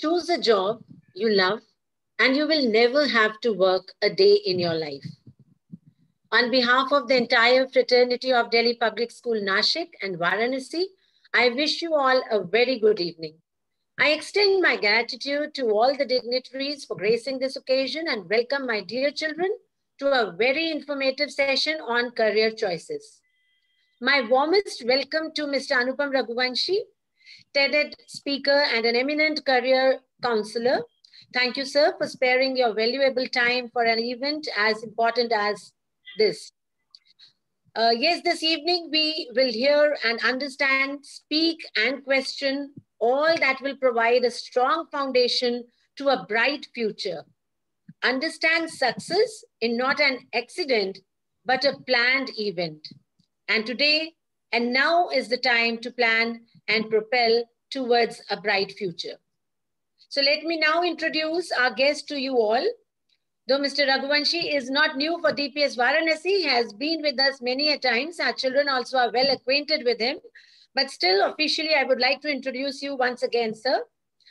Choose a job you love and you will never have to work a day in your life. On behalf of the entire fraternity of Delhi Public School, Nashik and Varanasi, I wish you all a very good evening. I extend my gratitude to all the dignitaries for gracing this occasion and welcome my dear children to a very informative session on career choices. My warmest welcome to Mr. Anupam Raghuvanshi, TED speaker and an eminent career counselor. Thank you, sir, for sparing your valuable time for an event as important as this. Yes, this evening we will hear and understand, speak and question all that will provide a strong foundation to a bright future. Understand success in not an accident, but a planned event. And today and now is the time to plan and propel towards a bright future. So let me now introduce our guest to you all. Though Mr. Raghuvanshi is not new for DPS Varanasi, he has been with us many a times. Our children also are well acquainted with him. But still, officially, I would like to introduce you once again, sir.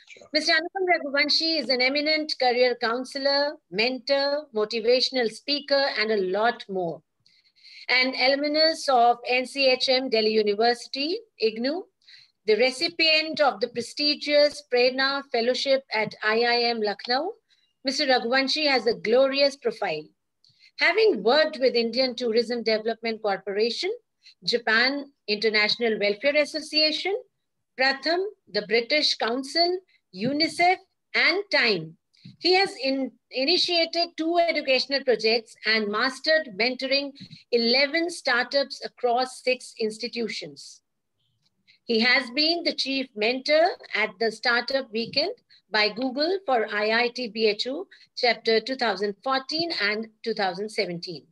Sure. Mr. Anupam Raghuvanshi is an eminent career counselor, mentor, motivational speaker, and a lot more. An alumnus of NCHM Delhi University, IGNOU, the recipient of the prestigious Prerna Fellowship at IIM Lucknow, Mr. Raghuvanshi has a glorious profile. Having worked with Indian Tourism Development Corporation, Japan International Welfare Association, Pratham, the British Council, UNICEF, and Time, he has initiated 2 educational projects and mastered mentoring 11 startups across 6 institutions. He has been the chief mentor at the Startup Weekend by Google for IIT BHU, chapter 2014 and 2017.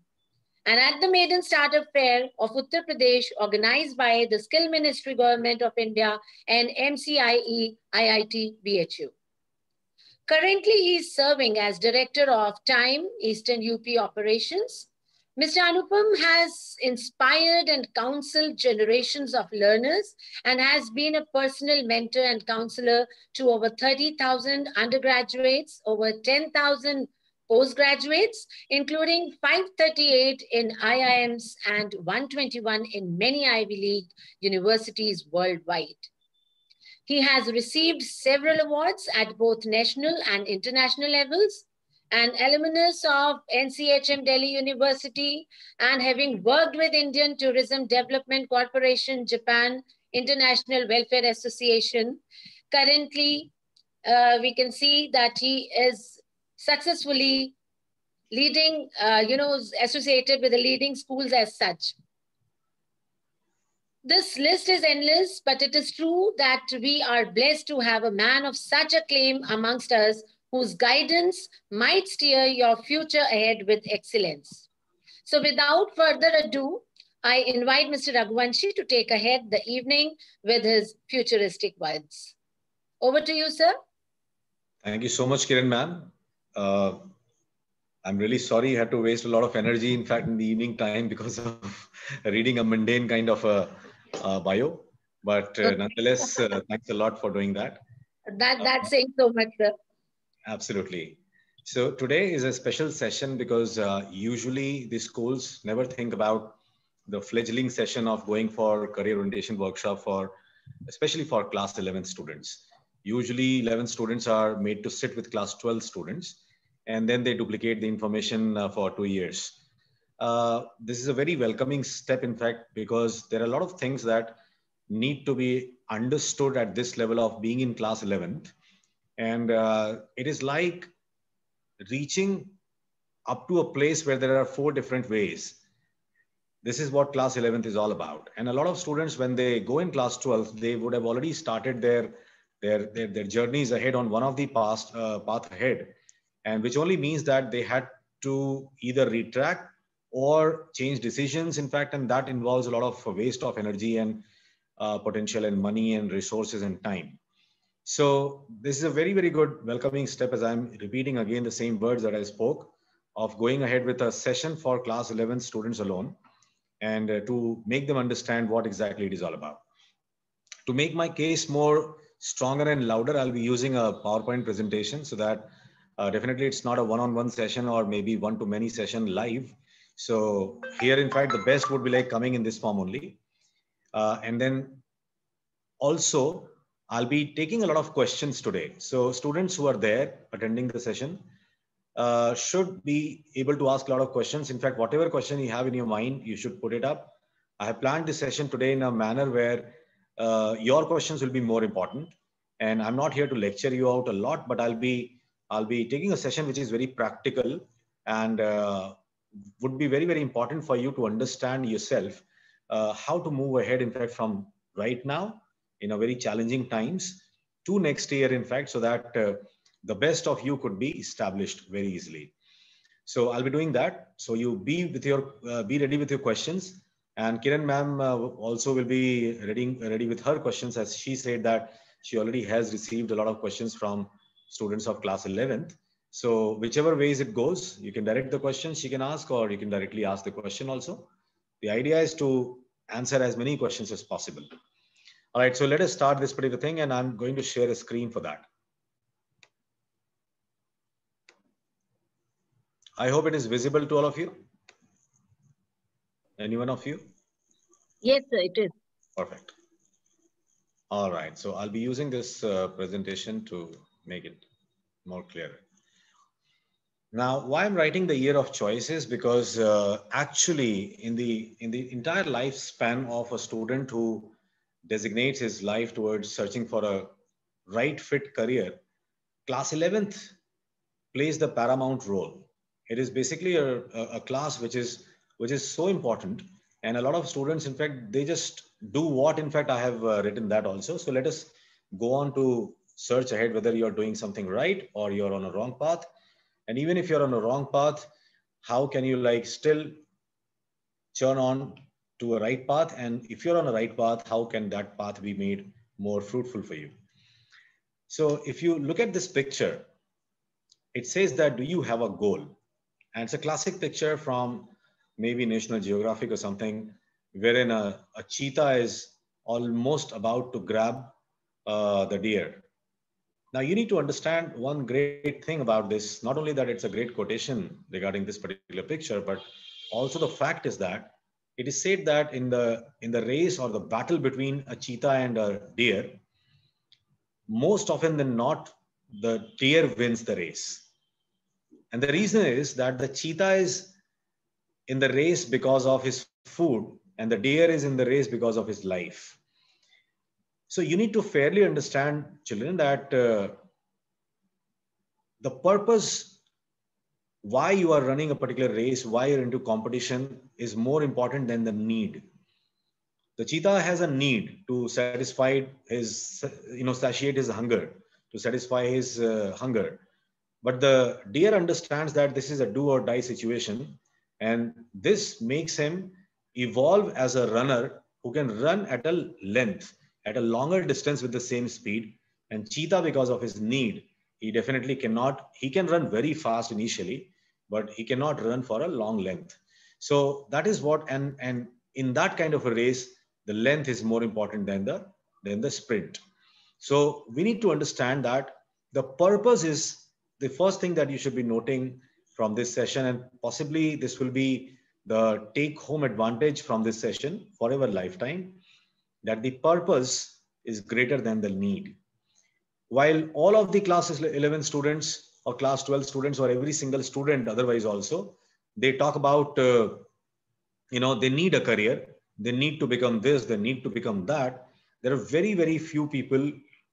And at the Maiden Startup Fair of Uttar Pradesh, organized by the Skill Ministry Government of India and MCIE IIT BHU. Currently, he is serving as Director of Time Eastern UP Operations. Mr. Anupam has inspired and counseled generations of learners and has been a personal mentor and counselor to over 30,000 undergraduates, over 10,000 postgraduates, including 538 in IIMs and 121 in many Ivy League universities worldwide. He has received several awards at both national and international levels. An alumnus of NCHM Delhi University and having worked with Indian Tourism Development Corporation, Japan International Welfare Association. Currently, we can see that he is successfully leading, associated with the leading schools as such. This list is endless, but it is true that we are blessed to have a man of such acclaim amongst us whose guidance might steer your future ahead with excellence. So without further ado, I invite Mr. Raghuvanshi to take ahead the evening with his futuristic words. Over to you, sir. Thank you so much, Kiran ma'am. I'm really sorry you had to waste a lot of energy, in fact, in the evening time because of reading a mundane kind of a bio. But nonetheless, thanks a lot for doing that. That's saying so much, sir. Absolutely. So today is a special session because usually the schools never think about the fledgling session of going for career orientation workshop especially for class 11 students. Usually 11 students are made to sit with class 12 students and then they duplicate the information for 2 years. This is a very welcoming step, in fact, because there are a lot of things that need to be understood at this level of being in class 11th. And it is like reaching up to a place where there are 4 different ways. This is what class 11th is all about. And a lot of students, when they go in class 12th, they would have already started their journeys ahead on one of the path ahead, and which only means that they had to either retract or change decisions, in fact, and that involves a lot of waste of energy and potential and money and resources and time. So this is a very, very good welcoming step, as I'm repeating again the same words that I spoke, of going ahead with a session for class 11 students alone and to make them understand what exactly it is all about. To make my case more stronger and louder, I'll be using a PowerPoint presentation so that definitely it's not a one-on-one session or maybe one-to-many session live. So here, in fact, the best would be like coming in this form only. And then also, I'll be taking a lot of questions today. So students who are there attending the session should be able to ask a lot of questions. In fact, whatever question you have in your mind, you should put it up. I have planned this session today in a manner where your questions will be more important. And I'm not here to lecture you out a lot, but I'll be taking a session which is very practical and would be very, very important for you to understand yourself how to move ahead, in fact, from right now in a very challenging times to next year, in fact, so that the best of you could be established very easily. So I'll be doing that. So you be ready with your questions. And Kiran ma'am also will be ready with her questions, as she said that she already has received a lot of questions from students of class 11th. So whichever ways it goes, you can direct the questions she can ask, or you can directly ask the question also. The idea is to answer as many questions as possible. All right, so let us start this particular thing, and I'm going to share a screen for that. I hope it is visible to all of you. Any one of you? Yes, sir, it is. Perfect. All right, so I'll be using this presentation to make it more clear. Now, why I'm writing the year of choices, because actually in the entire lifespan of a student who designates his life towards searching for a right fit career, class 11th plays the paramount role. It is basically a class which is so important, and a lot of students, in fact, they just do what, in fact, I have written that also. So let us go on to search ahead whether you're doing something right or you're on a wrong path. And even if you're on a wrong path, how can you like still churn on to a right path? And if you're on a right path, how can that path be made more fruitful for you? So if you look at this picture, it says that, do you have a goal? And it's a classic picture from maybe National Geographic or something, wherein a cheetah is almost about to grab the deer. Now you need to understand one great thing about this, not only that it's a great quotation regarding this particular picture, but also the fact is that it is said that in the race or the battle between a cheetah and a deer, most often than not, the deer wins the race. And the reason is that the cheetah is in the race because of his food, and the deer is in the race because of his life. So you need to fairly understand, children, that the purpose why you are running a particular race, why you're into competition, is more important than the need. The cheetah has a need to satisfy his, satiate his hunger, to satisfy his hunger. But the deer understands that this is a do or die situation, and this makes him evolve as a runner who can run at a length, at a longer distance with the same speed. And cheetah, because of his need, he definitely cannot, he can run very fast initially, but he cannot run for a long length. So that is what, and in that kind of a race, the length is more important than the sprint. So we need to understand that the purpose is the first thing that you should be noting from this session, and possibly this will be the take home advantage from this session for our lifetime, that the purpose is greater than the need. While all of the class 11 students or class 12 students or every single student otherwise also, they talk about, they need a career, they need to become this, they need to become that. There are very, very few people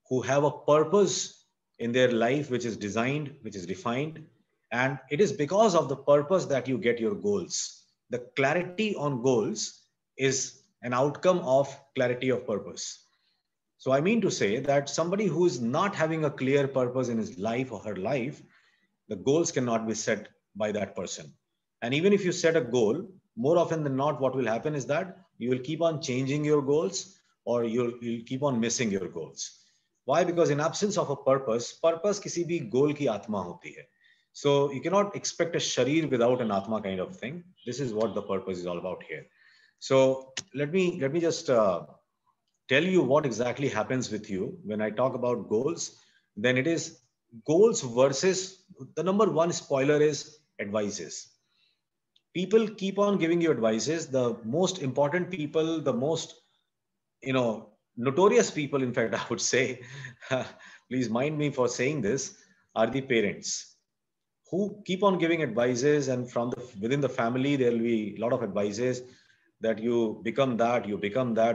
who have a purpose in their life which is designed, which is defined. And it is because of the purpose that you get your goals. The clarity on goals is an outcome of clarity of purpose. So I mean to say that somebody who is not having a clear purpose in his life or her life, the goals cannot be set by that person. And even if you set a goal, more often than not, what will happen is that you will keep on changing your goals, or you'll keep on missing your goals. Why? Because in absence of a purpose किसी भी goal की आत्मा होती है. So you cannot expect a sharir without an atma kind of thing. This is what the purpose is all about here. So let me just tell you what exactly happens with you when I talk about goals, then it is goals versus the number one spoiler is advices. People keep on giving you advices. The most important people, the most, notorious people, in fact, I would say, please mind me for saying this, are the parents who keep on giving advices. And from the within the family, there will be a lot of advices that you become that,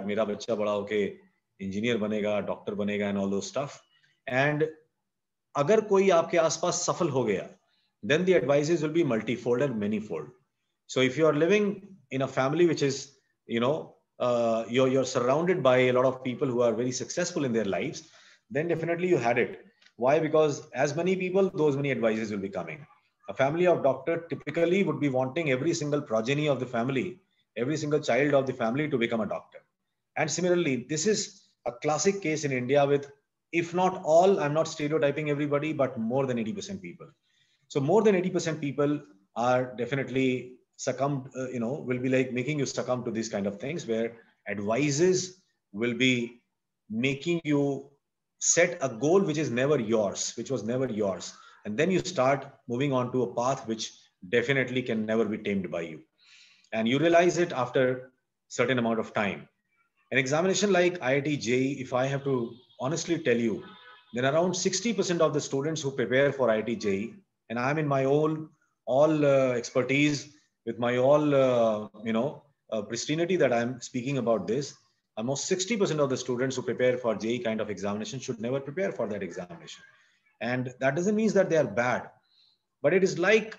mera bacha bada hoke engineer banega, doctor banega, and all those stuff. And agar koi aapke aaspaas safal ho gaya, then the advices will be multifold and manifold. So if you are living in a family which is, you're surrounded by a lot of people who are very successful in their lives, then definitely you had it. Why? Because as many people, those many advices will be coming. A family of doctor typically would be wanting every single progeny of the family, every single child of the family to become a doctor. And similarly, this is a classic case in India with, if not all, I'm not stereotyping everybody, but more than 80% people. So more than 80% people are definitely succumbed, will be like making you succumb to these kind of things where advices will be making you set a goal which is never yours, which was never yours. And then you start moving on to a path which definitely can never be tamed by you. And you realize it after certain amount of time. An examination like IIT JEE, if I have to honestly tell you, then around 60% of the students who prepare for IIT JEE, and I'm in my all expertise with my all, pristinity that I'm speaking about this, almost 60% of the students who prepare for JEE kind of examination should never prepare for that examination. And that doesn't mean that they are bad, but it is like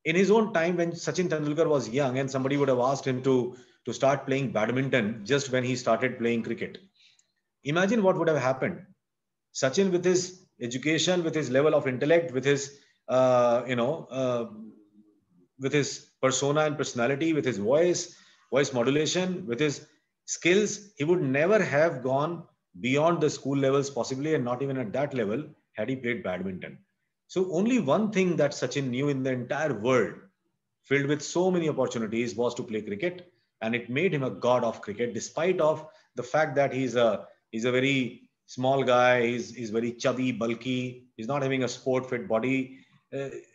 in his own time when Sachin Tendulkar was young and somebody would have asked him to start playing badminton just when he started playing cricket. Imagine what would have happened. Sachin, with his education, with his level of intellect, with his, with his persona and personality, with his voice modulation, with his skills, he would never have gone beyond the school levels possibly, and not even at that level had he played badminton. So only one thing that Sachin knew in the entire world, filled with so many opportunities, was to play cricket, and it made him a god of cricket, despite of the fact that he's a very small guy. He's very chubby, bulky. He's not having a sport fit body.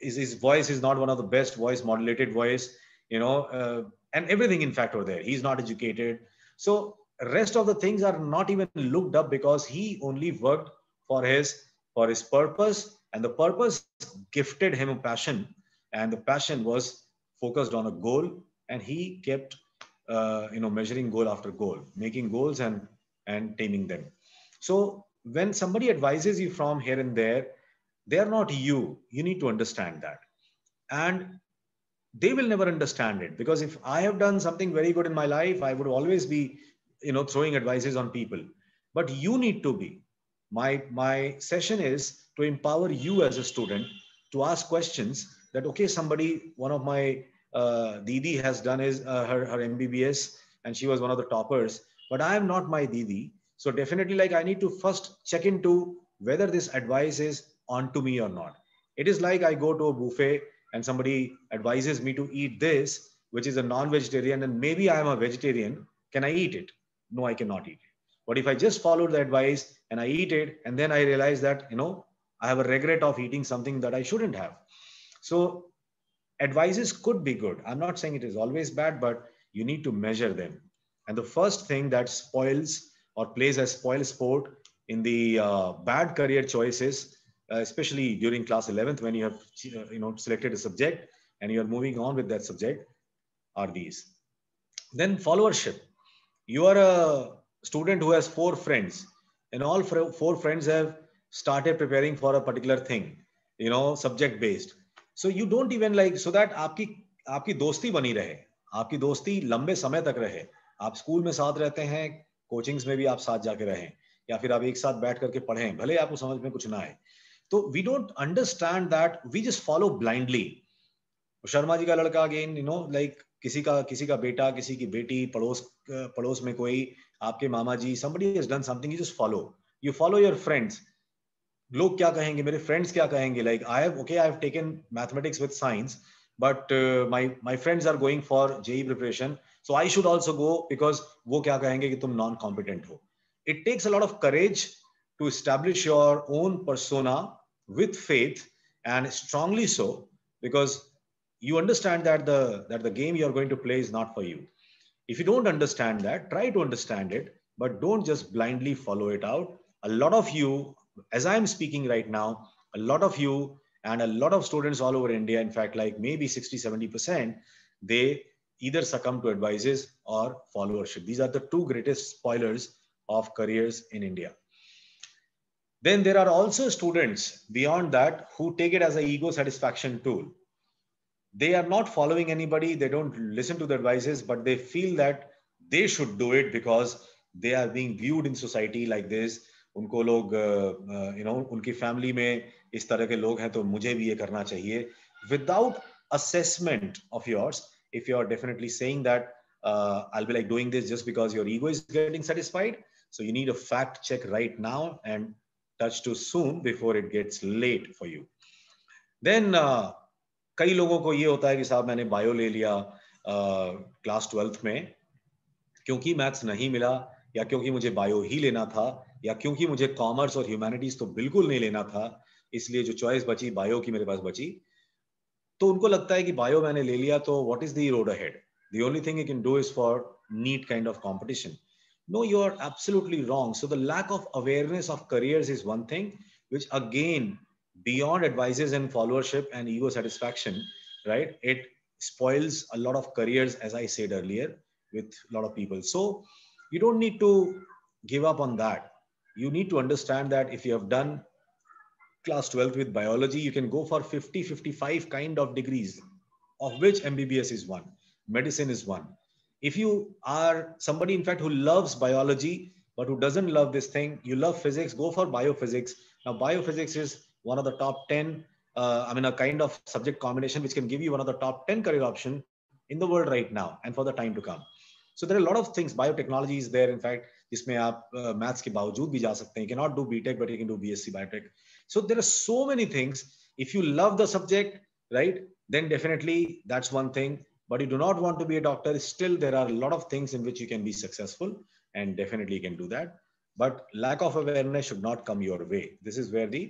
His voice is not one of the best voice modulated voice, and everything in fact over there. He's not educated. So rest of the things are not even looked up because he only worked for his purpose, and the purpose gifted him a passion, and the passion was focused on a goal, and he kept measuring goal after goal, making goals and taming them. So when somebody advises you from here and there, they are not you. You need to understand that. And they will never understand it, because if I have done something very good in my life, I would always be, throwing advices on people. But you need to be. My session is to empower you as a student to ask questions that, okay, one of my Didi has done her MBBS, and she was one of the toppers, but I am not my Didi. So definitely, like, I need to first check into whether this advice is onto me or not. It is like I go to a buffet and somebody advises me to eat this, which is a non-vegetarian, and maybe I am a vegetarian. Can I eat it? No, I cannot eat it. But if I just follow the advice and I eat it, and then I realize that, I have a regret of eating something that I shouldn't have. So advices could be good. I'm not saying it is always bad, but you need to measure them. And the first thing that spoils or plays a spoil sport in the bad career choices, especially during class 11th, when you have selected a subject and you are moving on with that subject, are these. Then followership. You are a student who has 4 friends, and all 4 friends have started preparing for a particular thing, subject based. So you don't even like, so that आपकी दोस्ती बनी रहे, आपकी दोस्ती लंबे समय तक रहे, आप स्कूल में साथ रहते हैं, कोचिंग्स में भी आप साथ जाके रहें, या फिर आप एक साथ बैठ करके पढ़ें, भले आपको समझ में कुछ ना आए. तो we don't understand that, we just follow blindly. Sharma ji का लड़का अगेन, like किसी का बेटा, किसी की बेटी, पड़ोस में कोई, आपके मामा जी, somebody has done something, you just follow your friends. लोग क्या कहेंगे, मेरे friends क्या कहेंगे, like I have taken mathematics with science, but my friends are going for JEE preparation, so I should also go because वो क्या कहेंगे कि तुम non-competent हो. It takes a lot of courage to establish your own persona with faith, and strongly so, because you understand that the game you are going to play is not for you. If you don't understand that, try to understand it, but don't just blindly follow it out. A lot of you, as I'm speaking right now, a lot of you and a lot of students all over India, in fact, like maybe 60-70%, they either succumb to advices or followership. These are the two greatest spoilers of careers in India. Then there are also students beyond that who take it as an ego satisfaction tool. They are not following anybody, they don't listen to the advices, but they feel that they should do it because they are being viewed in society like this. उनको लोग उनकी family में इस तरह के लोग हैं तो मुझे भी ये करना चाहिए, without assessment of yours. If you are definitely saying that I'll be like doing this just because your ego is getting satisfied, so you need a fact check right now and touch too soon before it gets late for you. Then कई लोगों को ये होता है कि साहब मैंने bio ले लिया क्लास 12th में, क्योंकि मैथ्स नहीं मिला, या क्योंकि मुझे बायो ही लेना था, या क्योंकि मुझे कॉमर्स और ह्यूमैनिटीज तो बिल्कुल नहीं लेना था, इसलिए जो चॉइस बची बायो की मेरे पास बची. तो उनको लगता है कि बायो मैंने ले लिया तो what is the road ahead, the only thing you can do is for NEET kind of competition. No, you are absolutely wrong. So the lack of awareness of careers is one thing, which again, beyond advices and followership and ego satisfaction, right? It spoils a lot of careers, as I said earlier, with a lot of people. So you don't need to give up on that. You need to understand that if you have done class 12th with biology, you can go for 50-55 kind of degrees, of which MBBS is one, medicine is one. If you are somebody, in fact, who loves biology, but who doesn't love this thing, you love physics, go for biophysics. Now, biophysics is one of the top 10, a kind of subject combination which can give you one of the top 10 career option in the world right now and for the time to come. So there are a lot of things. Biotechnology is there, in fact, जिसमें आप maths के बावजूद भी जा सकते हैं. You cannot do BTech, but you can do BSc Biotech. So there are so many things. If you love the subject, right, then definitely that's one thing. But you do not want to be a doctor, still there are a lot of things in which you can be successful, and definitely you can do that. But lack of awareness should not come your way. This is where this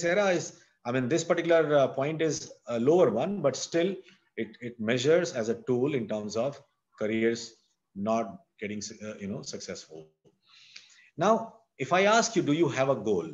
era is, this particular point is a lower one, but still it measures as a tool in terms of careers not getting successful. Now, if I ask you, do you have a goal?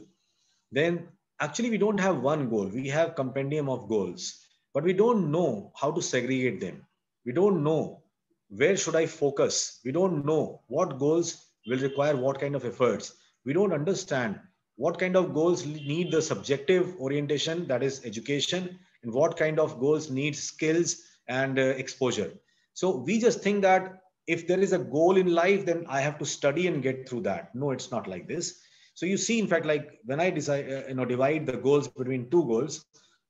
Then actually we don't have one goal. We have compendium of goals. But we don't know how to segregate them. We don't know where should I focus. We don't know what goals will require what kind of efforts. We don't understand what kind of goals need the subjective orientation, that is education, and what kind of goals need skills and exposure. So we just think that if there is a goal in life, then I have to study and get through that. No, it's not like this. So you see, in fact, like when I divide the goals between two goals,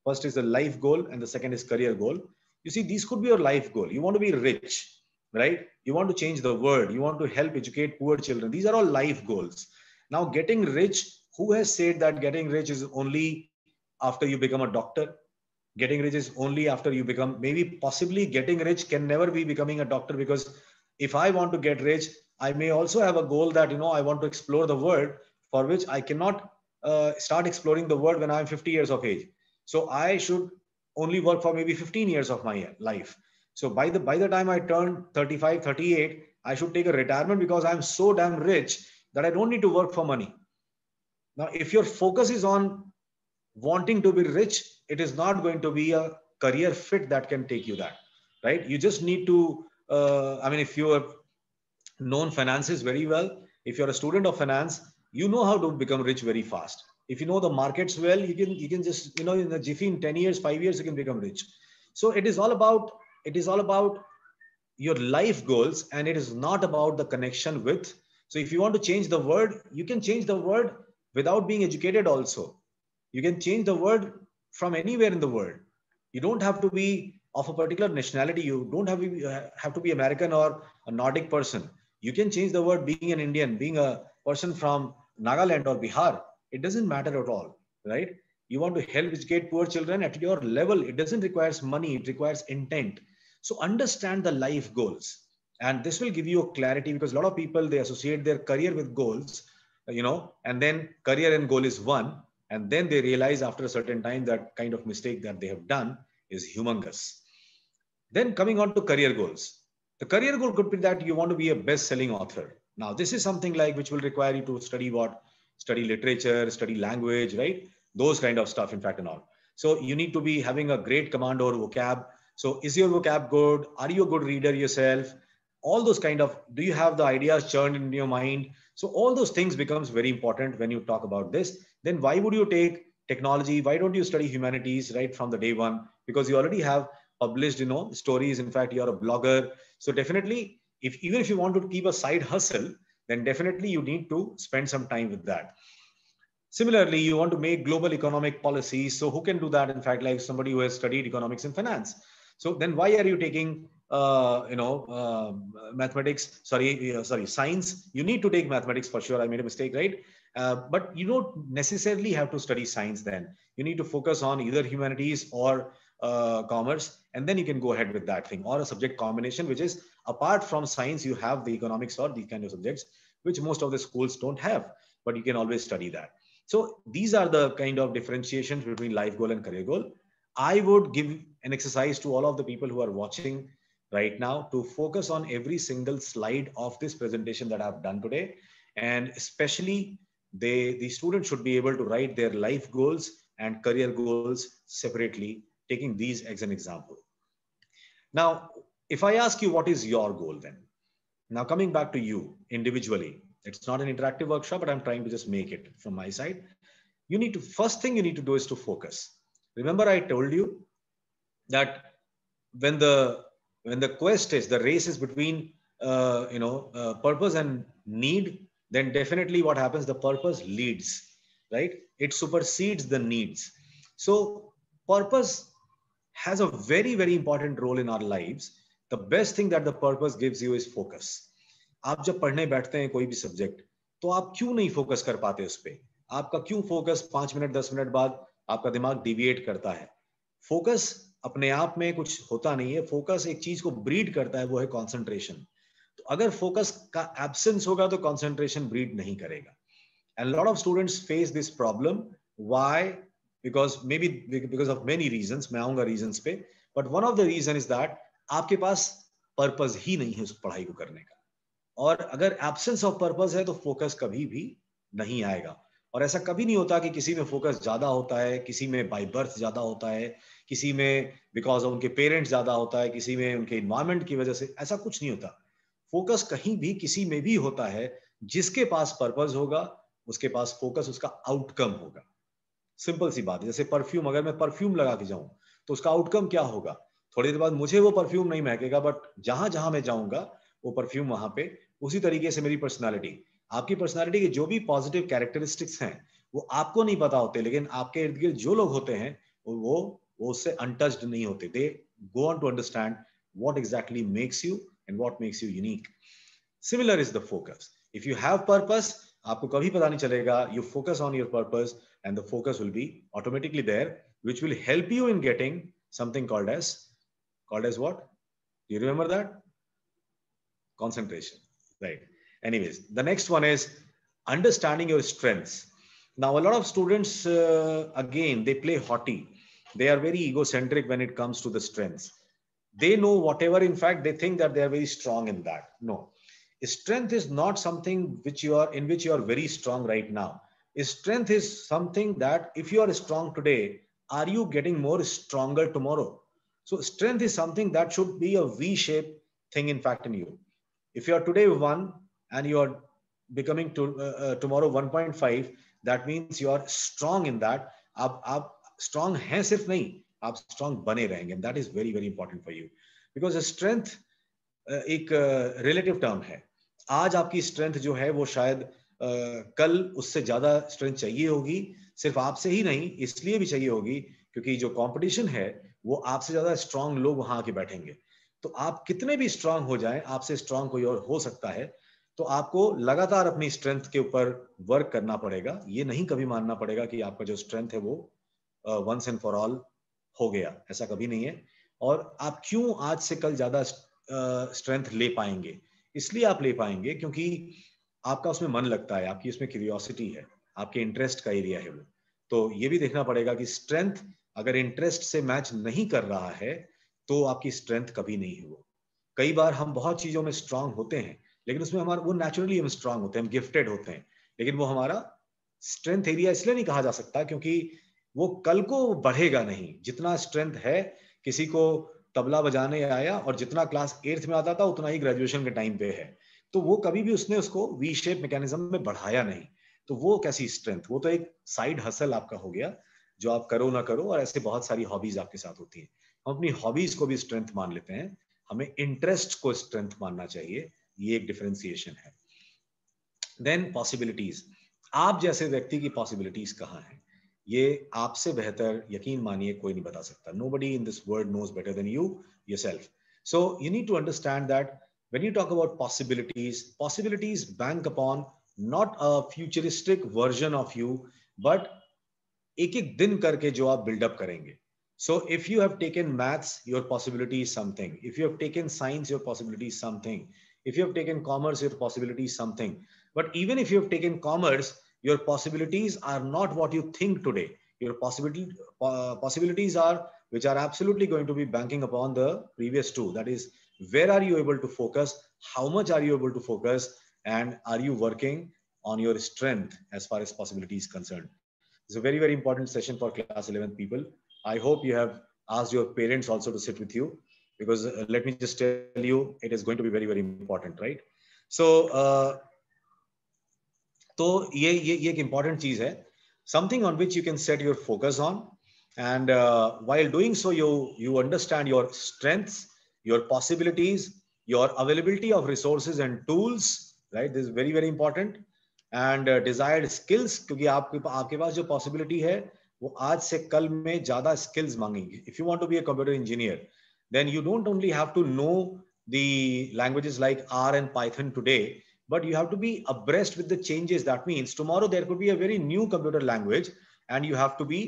first is the life goal and the second is career goal. You see, these could be your life goal. You want to be rich, right? You want to change the world. You want to help educate poor children. These are all life goals. Now, getting rich, who has said that getting rich is only after you become a doctor? Getting rich is only after you become, maybe possibly getting rich can never be becoming a doctor, because if I want to get rich, I may also have a goal that, I want to explore the world, for which I cannot start exploring the world when I'm 50 years of age. So I should only work for maybe 15 years of my life. So by the time I turn 35, 38, I should take a retirement because I'm so damn rich that I don't need to work for money. Now, if your focus is on wanting to be rich, it is not going to be a career fit that can take you that, right? You just need to, if you have known finances very well, if you're a student of finance, you know how to become rich very fast. If you know the markets well, you can just, in a jiffy, in 10 years, 5 years, you can become rich. So it is all about your life goals, and it is not about the connection with. So if you want to change the world, you can change the world without being educated also. You can change the world from anywhere in the world. You don't have to be of a particular nationality. You don't have to be American or a Nordic person. You can change the world being an Indian, being a person from Nagaland or Bihar. It doesn't matter at all, right? You want to help educate poor children at your level. It doesn't require money. It requires intent. So understand the life goals, and this will give you a clarity, because a lot of people, they associate their career with goals, and then career and goal is one, and then they realize after a certain time that kind of mistake that they have done is humongous. Then coming on to career goals. The career goal could be that you want to be a best-selling author. Now, this is something like which will require you to study what? Study literature, study language, right? Those kind of stuff, in fact, and all. So you need to be having a great command over vocab. So is your vocab good? Are you a good reader yourself? All those kind of, do you have the ideas churned in your mind? So all those things becomes very important when you talk about this. Then why would you take technology? Why don't you study humanities right from the day one? Because you already have published stories. In fact, you're a blogger. So definitely, even if you want to keep a side hustle, then definitely you need to spend some time with that. Similarly, you want to make global economic policies. So who can do that? In fact, like somebody who has studied economics and finance. So then why are you taking mathematics? Sorry, science. You need to take mathematics for sure. I made a mistake, right? But you don't necessarily have to study science then. You need to focus on either humanities or commerce, and then you can go ahead with that thing, or a subject combination, which is apart from science, you have the economics or these kind of subjects, which most of the schools don't have, but you can always study that. So these are the kind of differentiations between life goal and career goal. I would give an exercise to all of the people who are watching right now to focus on every single slide of this presentation that I've done today. And especially the students should be able to write their life goals and career goals separately, taking these as an example. Now, if I ask you what is your goal then? Now coming back to you individually, it's not an interactive workshop, but I'm trying to just make it from my side. First thing you need to do is to focus. Remember I told you that when the quest is, the race is between purpose and need, then definitely what happens, the purpose leads, right? It supersedes the needs. So purpose has a very, very important role in our lives. The best thing that the purpose gives you is focus. आप जब पढ़ने बैठते हैं कोई भी subject, तो आप क्यों नहीं फोकस कर पाते उस पे? आपका क्यों फोकस 5 मिनट 10 मिनट बाद आपका दिमाग डिविएट करता है? फोकस अपने आप में कुछ होता नहीं है, फोकस एक चीज को ब्रीड करता है, वो है कंसंट्रेशन. तो अगर फोकस का एब्सेंस होगा तो कंसंट्रेशन ब्रीड नहीं करेगा. And lot of students face this problem. Why? because of many reasons. मैं आऊंगा रीजंस पे, but one of the reason is that आपके पास पर्पस ही नहीं है उस पढ़ाई को करने का. और अगर एब्सेंस ऑफ पर्पस है तो फोकस कभी भी नहीं आएगा. और ऐसा कभी नहीं होता कि किसी में फोकस ज्यादा होता है, किसी में बाय बर्थ ज्यादा होता है, किसी में बिकॉज ऑफ उनके पेरेंट्स ज्यादा होता है, किसी में उनके इन्वायरमेंट की वजह से. ऐसा कुछ नहीं होता. फोकस कहीं भी किसी में भी होता है. जिसके पास पर्पस होगा उसके पास फोकस, उसका आउटकम होगा. सिंपल सी बात है. जैसे परफ्यूम, अगर मैं परफ्यूम लगा के जाऊं तो उसका आउटकम क्या होगा? थोड़ी देर बाद मुझे वो परफ्यूम नहीं महकेगा, बट जहां जहां मैं जाऊंगा वो परफ्यूम वहां पे. उसी तरीके से मेरी पर्सनालिटी, आपकी पर्सनालिटी के जो भी पॉजिटिव कैरेक्टरिस्टिक्स हैं वो आपको नहीं पता होते, लेकिन आपके इर्द गिर्द जो लोग होते हैं वो उससे अनटच्ड नहीं होते. They go on to understand what exactly makes you and what makes you unique. Similar is the focus. If you have purpose, आपको कभी पता नहीं चलेगा. You focus on your purpose and the focus will be automatically there, which will help you in getting something called as what? Do you remember that? Concentration, right? Anyways, the next one is understanding your strengths. Now a lot of students again, they play haughty. They are very egocentric when it comes to the strengths. They know whatever. In fact, they think that they are very strong in that. No, strength is not something which you are very strong right now. Strength is something that if you are strong today, are you getting more stronger tomorrow? So strength is something that should be a V-shaped thing, in fact, in you. If you are today 1 and you are becoming tomorrow 1.5, that means you are strong in that. आप strong हैं सिर्फ नहीं, आप strong बने रहेंगे. And that is very, very important for you. Because strength एक relative term है. आज आपकी strength जो है वो शायद कल उससे ज्यादा स्ट्रेंथ चाहिए होगी. सिर्फ आपसे ही नहीं, इसलिए भी चाहिए होगी क्योंकि जो कंपटीशन है वो आपसे ज्यादा स्ट्रांग लोग वहां आके बैठेंगे. तो आप कितने भी स्ट्रांग हो जाएं, आपसे स्ट्रांग कोई और हो सकता है. तो आपको लगातार अपनी स्ट्रेंथ के ऊपर वर्क करना पड़ेगा. ये नहीं कभी मानना पड़ेगा कि आपका जो स्ट्रेंथ है वो वंस एंड फॉर ऑल हो गया. ऐसा कभी नहीं है. और आप क्यों आज से कल ज्यादा स्ट्रेंथ ले पाएंगे? इसलिए आप ले पाएंगे क्योंकि आपका उसमें मन लगता है, आपकी उसमें क्यूरियोसिटी है, आपके इंटरेस्ट का एरिया है वो। तो ये भी देखना पड़ेगा कि स्ट्रेंथ अगर इंटरेस्ट से मैच नहीं कर रहा है तो आपकी स्ट्रेंथ कभी नहीं है वो। कई बार हम बहुत चीजों में स्ट्रांग होते हैं, लेकिन उसमें हमारा वो नेचुरली हम स्ट्रांग होते हैं, हम गिफ्टेड होते हैं, लेकिन वो हमारा स्ट्रेंथ एरिया इसलिए नहीं कहा जा सकता क्योंकि वो कल को बढ़ेगा नहीं। जितना स्ट्रेंथ है, किसी को तबला बजाने आया और जितना क्लास 8th में आता था उतना ही ग्रेजुएशन के टाइम पे है, तो वो कभी भी उसने उसको वी शेप मैकेनिज्म में बढ़ाया नहीं। तो वो कैसी स्ट्रेंथ? वो तो एक साइड हसल आपका हो गया जो आप करो ना करो, और ऐसे बहुत सारी हॉबीज आपके साथ होती हैं। हम अपनी हॉबीज को भी स्ट्रेंथ मान लेते हैं, हमें इंटरेस्ट को स्ट्रेंथ मानना चाहिए। ये एक डिफरेंशिएशन है। देन पॉसिबिलिटीज, आप जैसे व्यक्ति की पॉसिबिलिटीज कहाँ हैं, ये आपसे बेहतर यकीन मानिए कोई नहीं बता सकता। Nobody in this world knows better than you yourself. So you need to understand that when you talk about possibilities bank upon not a futuristic version of you, but एक एक दिन करके जो आप बिल्डअप करेंगे। So if you have taken maths, your possibility is something. If you have taken science, your possibility is something. If you have taken commerce, your possibility is something. But even if you have taken commerce, your possibilities are not what you think today. Your possibilities are which are absolutely going to be banking upon the previous two. That is, where are you able to focus? How much are you able to focus? And are you working on your strength as far as possibility is concerned? It's a very, very important session for class 11th people. I hope you have asked your parents also to sit with you, because let me just tell you, it is going to be very, very important, right? So, तो ये एक important चीज है, something on which you can set your focus on, and while doing so, you understand your strengths, your possibilities, your availability of resources and tools, right? This is very, very important. And desired skills, क्योंकि आपके पास जो possibility है वो आज से कल में ज्यादा skills मांगेंगे. If you want to be a computer engineer, then you don't only have to know the languages like R and Python today, but you have to be abreast with the changes. That means tomorrow there could be a very new computer language, and you have to be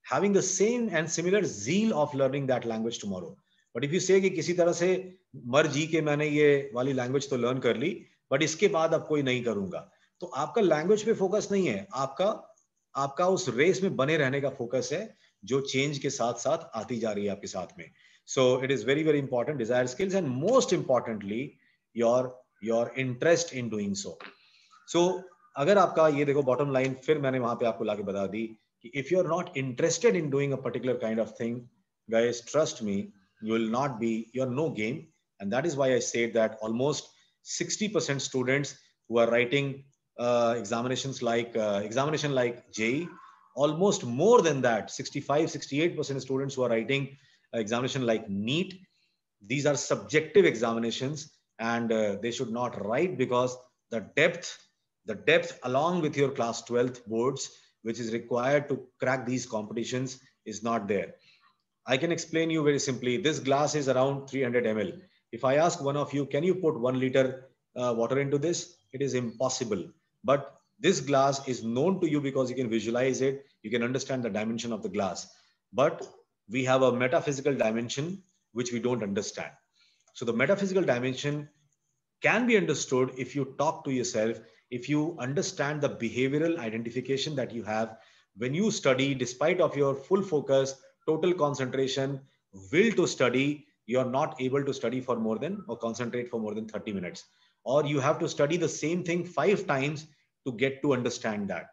having the same and similar zeal of learning that language tomorrow. But if you say कि किसी तरह से मर जी के मैंने ये वाली language तो लर्न कर ली, बट इसके बाद अब कोई नहीं करूंगा, तो आपका लैंग्वेज पे फोकस नहीं है, आपका उस रेस में बने रहने का फोकस है जो चेंज के साथ साथ आती जा रही है आपके साथ में. So it is very, very important, desired skills, and most importantly your interest in doing so. So अगर आपका ये देखो bottom line, फिर मैंने वहां पे आपको लाके बता दी कि if you're not interested in doing a particular kind of thing, guys, trust me, you will not be, you're no game. And that is why I said that almost 60% students who are writing examination like JEE, almost more than that, 65-68% students who are writing examination like NEET, these are subjective examinations, and they should not write, because the depth along with your class 12th boards, which is required to crack these competitions, is not there. I can explain you very simply. This glass is around 300 ml. If I ask one of you, can you put 1 liter water into this? It is impossible. But this glass is known to you because you can visualize it. You can understand the dimension of the glass. But we have a metaphysical dimension which we don't understand. So the metaphysical dimension can be understood if you talk to yourself, if you understand the behavioral identification that you have when you study, despite of your full focus, total concentration, will to study, you're not able to study for more than, or concentrate for more than 30 minutes. Or you have to study the same thing 5 times to get to understand that.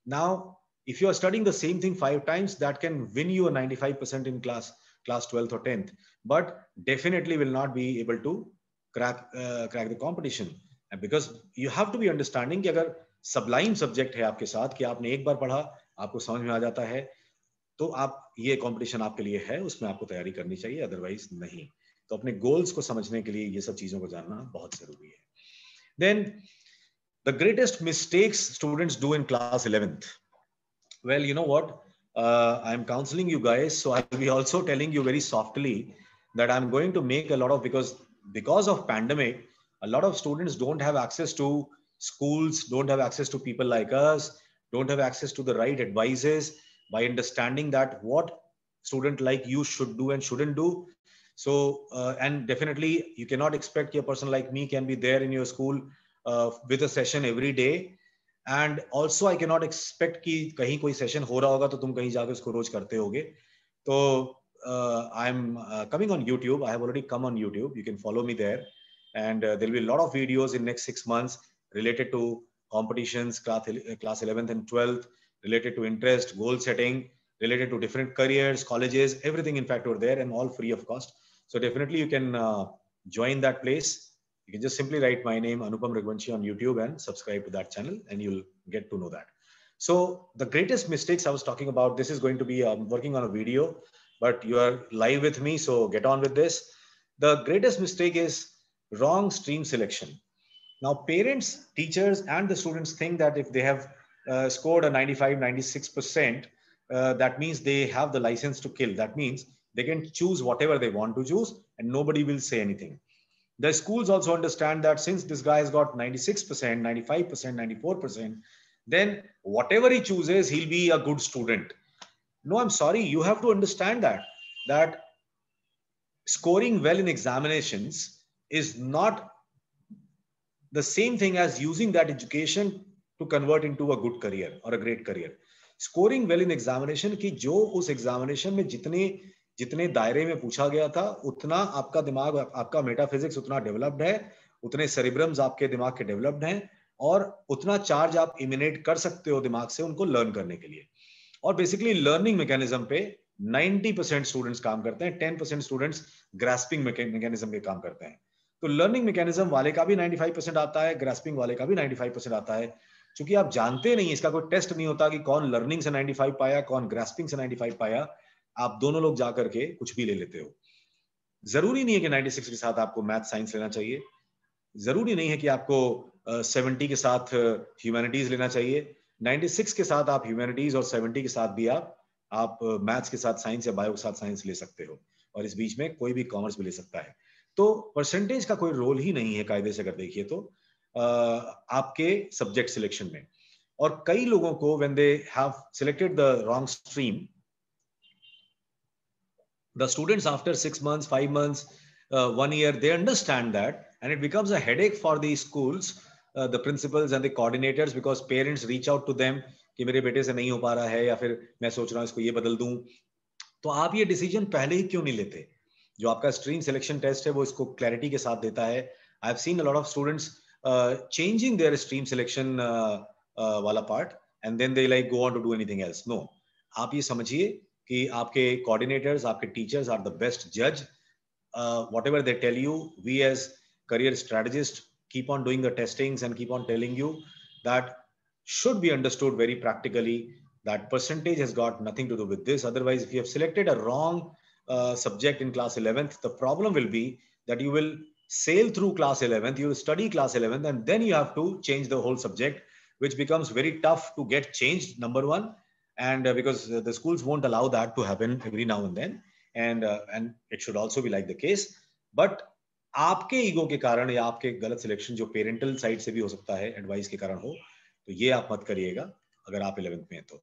Now, if you are studying the same thing 5 times, that can win you a 95% in class 12th or 10th, but definitely will not be able to crack the competition. And because you have to be understanding कि अगर sublime subject है आपके साथ, कि आपने एक बार पढ़ा, आपको समझ में आ जाता है, तो आप ये कंपटीशन आपके लिए है, उसमें आपको तैयारी करनी चाहिए, अदरवाइज नहीं. तो अपने गोल्स को समझने के लिए ये सब चीजों को जानना बहुत जरूरी है. Then the greatest mistakes students do in class 11th. Well, you know what? I'm counseling you guys, so I'll be also telling you very softly that I'm going to make a lot of, because of pandemic, a lot of students don't have access to schools, don't have access to people like us, don't have access to the right advices. By understanding that what student like you should do and shouldn't do, So, and definitely you cannot expect a person like me can be there in your school with a session every day. And also I cannot expect कि कहीं कोई session हो रहा होगा तो तुम कहीं जाकर उसको रोज करते होगे. तो I'm coming on YouTube. I have already come on YouTube. You can follow me there. And there'll be a lot of videos in next 6 months related to competitions, class 11th and 12th, related to interest, goal setting, related to different careers, colleges, everything in fact over there, and all free of cost. So definitely you can join that place. You can just simply write my name, Anupam Raghuvanshi, on YouTube and subscribe to that channel, and you'll get to know that. So the greatest mistakes I was talking about, this is going to be working on a video, but you are live with me, so get on with this. The greatest mistake is wrong stream selection. Now, parents, teachers, and the students think that if they have scored a 95, 96%, that means they have the license to kill. That means they can choose whatever they want to choose, and nobody will say anything. The schools also understand that since this guy has got 96%, 95%, 94%, then whatever he chooses, he'll be a good student. No, I'm sorry. You have to understand that scoring well in examinations is not the same thing as using that education to convert into a good career or a great career. Scoring well in examination कि जो उस examination में जितने दायरे में पूछा गया था, उतना आपका दिमाग, आपका मेटाफिजिक्स उतना डेवलप्ड है, उतने सेरिब्रम्स आपके दिमाग के डेवलप्ड हैं, और उतना चार्ज आप इमिनेट कर सकते हो दिमाग से उनको लर्न करने के लिए. और बेसिकली लर्निंग मैकेनिज्म पे 90% स्टूडेंट्स काम करते हैं, 10% स्टूडेंट्स ग्रास्पिंग मैकेनिज्म पे काम करते हैं. तो लर्निंग मैकेनिज्म वाले का भी 95% आता है, ग्रास्पिंग वाले का भी 95% आता है. क्योंकि आप जानते नहीं, इसका कोई टेस्ट नहीं होता कि कौन लर्निंग से 95 पाया, कौन ग्रास्पिंग से 95 पाया. आप दोनों लोग जाकर के कुछ भी ले लेते हो. जरूरी नहीं है कि 96 के साथ आपको मैथ साइंस लेना चाहिए. जरूरी नहीं है कि आपको 70 के साथ ह्यूमैनिटीज लेना चाहिए. 96 के साथ आप ह्यूमैनिटीज और 70 के साथ भी आप मैथ्स के साथ साइंस या बायो के साथ साइंस ले सकते हो, और इस बीच में कोई भी कॉमर्स भी ले सकता है. तो परसेंटेज का कोई रोल ही नहीं है कायदे से अगर देखिए तो आपके सब्जेक्ट सिलेक्शन में. और कई लोगों को when they have selected the wrong stream, the students after 6 months, 5 months, 1 year, they understand that, and it becomes a headache for the schools, the principals and the coordinators, because parents reach out to them कि मेरे बेटे से नहीं हो पा रहा है, या फिर मैं सोच रहा हूँ इसको ये बदल दूं. तो आप ये डिसीजन पहले ही क्यों नहीं लेते? जो आपका स्ट्रीम सिलेक्शन टेस्ट है वो इसको क्लैरिटी के साथ देता है. I have seen a lot of students changing their stream selection वाला part, and then they like go on to do anything else. No, आप ये समझिए कि आपके कोऑर्डिनेटर्स, आपके टीचर्स आर द बेस्ट जज. Whatever they tell you, we as career strategists keep on doing the testings and keep on telling you that should be understood very practically, that percentage has got nothing to do with this. Otherwise, if you have selected a wrong subject in class 11th, the problem will be that you will sail through class 11th, you will study class 11th, and then you have to change the whole subject, which becomes very tough to get changed, number one. And because the schools won't allow that to happen every now and then, and it should also be like the case. But आपके ego के कारण या आपके गलत selection जो parental side से भी हो सकता है, एडवाइस के कारण हो, तो ये आप मत करिएगा अगर आप 11th में हैं तो.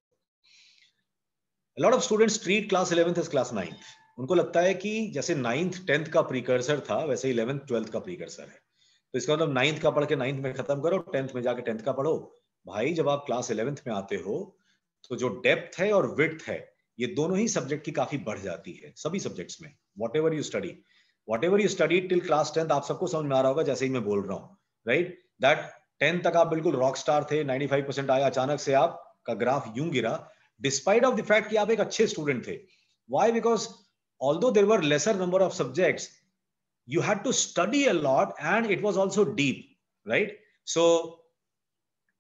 A lot of students treat class 11th as class 9th. उनको लगता है कि जैसे 9th 10th का प्रीकर्सर था, वैसे 11th 12th का प्रीकर्सर है. तो इसका मतलब 9th का पढ़ के 9th में खत्म करो, 10th में जाके 10th का पढ़ो. भाई, जब आप क्लास 11th में आते हो तो जो डेप्थ है और विड्थ है, ये दोनों ही सब्जेक्ट की काफी बढ़ जाती है सभी सब्जेक्ट्स में. whatever you study till class 10th, आप सबको समझ में आ रहा होगा जैसे ही मैं बोल रहा हूँ, राइट? दैट 10th तक आप बिल्कुल रॉक स्टार थे, 95% आया, अचानक से आपका ग्राफ यूं गिरा, डिस्पाइट ऑफ द फैक्ट कि आप एक अच्छे स्टूडेंट थे. Why? Because although there were lesser number of subjects, you had to study a lot and it was also deep, right? So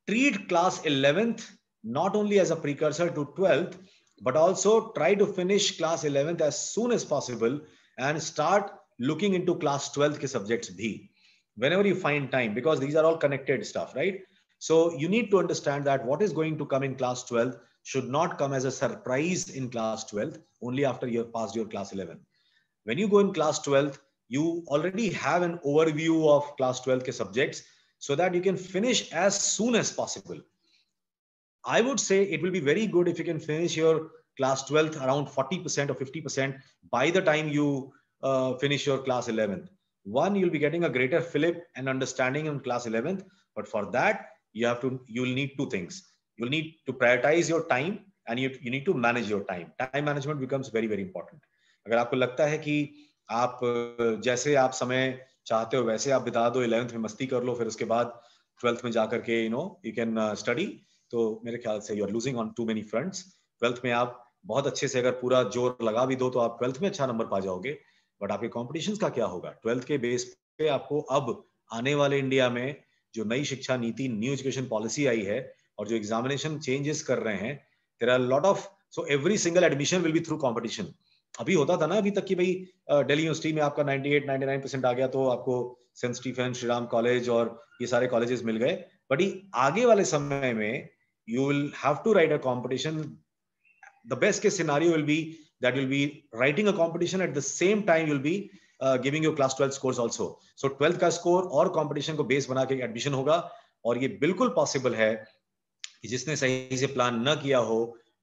treat class 11th not only as a precursor to 12th, but also try to finish class 11th as soon as possible and start looking into class 12th ke subjects bhi whenever you find time, because these are all connected stuff, right? So you need to understand that what is going to come in class 12th should not come as a surprise in class 12th only after you have passed your class 11. When you go in class 12th, you already have an overview of class 12 ke subjects so that you can finish as soon as possible. I would say it will be very good if you can finish your class 12th around 40% or 50% by the time you finish your class 11th. One, you'll be getting a greater fillip and understanding in class 11th, but for that you'll need two things. You'll need to prioritize your time and you need to manage your time. Time management becomes very very important. अगर आपको लगता है कि आप जैसे आप समय चाहते हो वैसे आप बिता दो, 11th में मस्ती कर लो, फिर उसके बाद 12th में जाकर के you can study, तो मेरे ख्याल से you are losing on too many fronts. 12th में आप बहुत अच्छे से अगर पूरा जोर लगा भी दो तो आप 12th में अच्छा नंबर पा जाओगे, बट आपके कॉम्पिटिशन्स का क्या होगा? 12th के बेस पे आपको अब आने वाले इंडिया में जो नई शिक्षा नीति, न्यू एजुकेशन पॉलिसी आई है और जो एग्जामिनेशन चेंजेस कर रहे हैं, there are lot of, so every single admission will be through competition. अभी होता था ना अभी तक कि भाई दिल्ली यूनिवर्सिटी में आपका 98-99% आ गया तो आपको सेंट स्टीफन, श्रीराम कॉलेज और ये सारे कॉलेजेस मिल गए. बट आगे वाले समय में you will have to write a competition. The best case scenario will be that you'll be writing a competition at the same time you'll be giving your class 12 scores also. So 12th का score और competition को base बना के admission होगा, और ये बिल्कुल possible है कि जिसने सही से प्लान न किया हो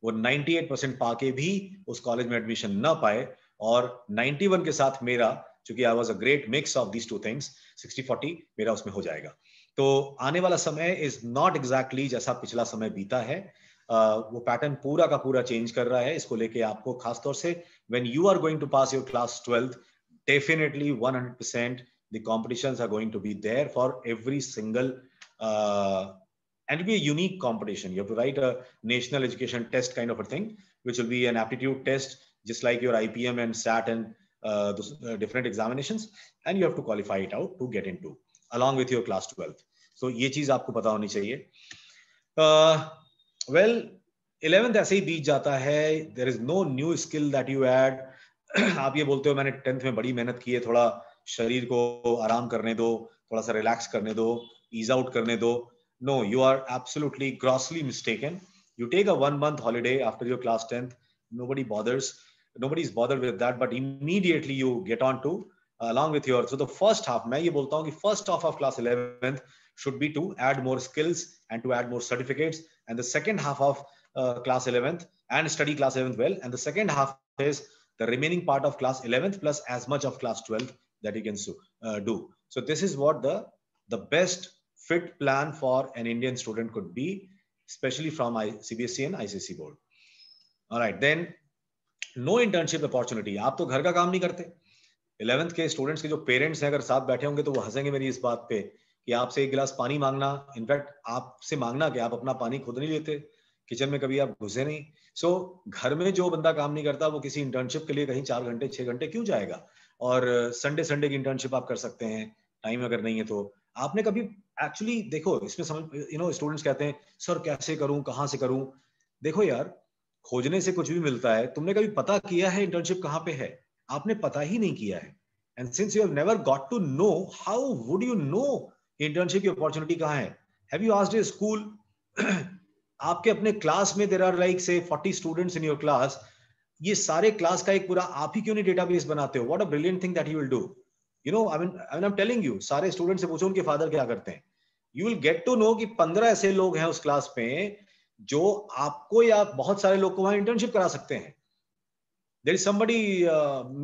वो 98% पाके भी उस कॉलेज में एडमिशन न पाए, और 91 के साथ मेरा, चूंकि I was a great mix of these two things, 60-40 मेरा उसमें हो जाएगा. तो आने वाला समय इज नॉट एग्जैक्टली जैसा पिछला समय बीता है. वो पैटर्न पूरा का पूरा चेंज कर रहा है. इसको लेके आपको खासतौर से when you are going to pass your class 12th, definitely 100% the competitions are going to be there for every single and it'll be a unique competition. You have to write a national education test kind of a thing, which will be an aptitude test just like your IPM and SAT and those different examinations, and you have to qualify it out to get into along with your class 12th. So ये चीज आपको पता होनी चाहिए. Well, 11th ऐसे ही बीत जाता है. There is no new skill that you add. आप ये बोलते हो मैंने 10th में बड़ी मेहनत की है, थोड़ा शरीर को आराम करने दो, थोड़ा सा रिलैक्स करने दो, ईज आउट करने दो. No, you are absolutely grossly mistaken. You take a 1-month holiday after your class 10th. Nobody's bothered with that, but immediately you get on to along with your, so the first half, मैं ये बोलता हूँ कि first half of class 11th should be to add more skills and to add more certificates, and the second half of class 11th and study class 11th well, and the second half is the remaining part of class 11th plus as much of class 12th that you can do. So this is what the best fit plan for an Indian student could be, especially from CBSE and ICSE board. All right, then no internship opportunity. आप तो घर का काम नहीं करते. 11th के students के जो पेरेंट्स हैं अगर साथ बैठे होंगे तो वो हंसेंगे मेरी इस बात पे कि आपसे एक गिलास पानी मांगना, इनफैक्ट आपसे मांगना कि आप अपना पानी खुद नहीं लेते, किचन में कभी आप घुसे नहीं. सो घर में जो बंदा काम नहीं करता वो किसी इंटर्नशिप के लिए कहीं 4 घंटे 6 घंटे क्यों जाएगा? और संडे की इंटर्नशिप आप कर सकते हैं, टाइम अगर नहीं है तो. आपने कभी एक्चुअली देखो इसमें समझ, स्टूडेंट्स कहते हैं सर कैसे करूं, कहां से करूं. देखो यार, खोजने से कुछ भी मिलता है. तुमने कभी पता किया है इंटर्नशिप कहां पे है? आपने पता ही नहीं किया है. And since you have never got to know, how would you know internship की अपॉर्चुनिटी कहां है? Have you asked a school? आपके अपने क्लास में देयर आर लाइक से 40 स्टूडेंट्स इन योर क्लास. ये सारे क्लास का एक पूरा आप ही क्यों नहीं डेटाबेस बनाते हो? What a brilliant thing that you will do. I mean, I'm telling you, सारे स्टूडेंट से पूछो उनके फादर क्या करते हैं. You will get to know कि 15 ऐसे लोग हैं उस क्लास में जो आपको या बहुत सारे लोग को वहां इंटर्नशिप करा सकते हैं. There is somebody,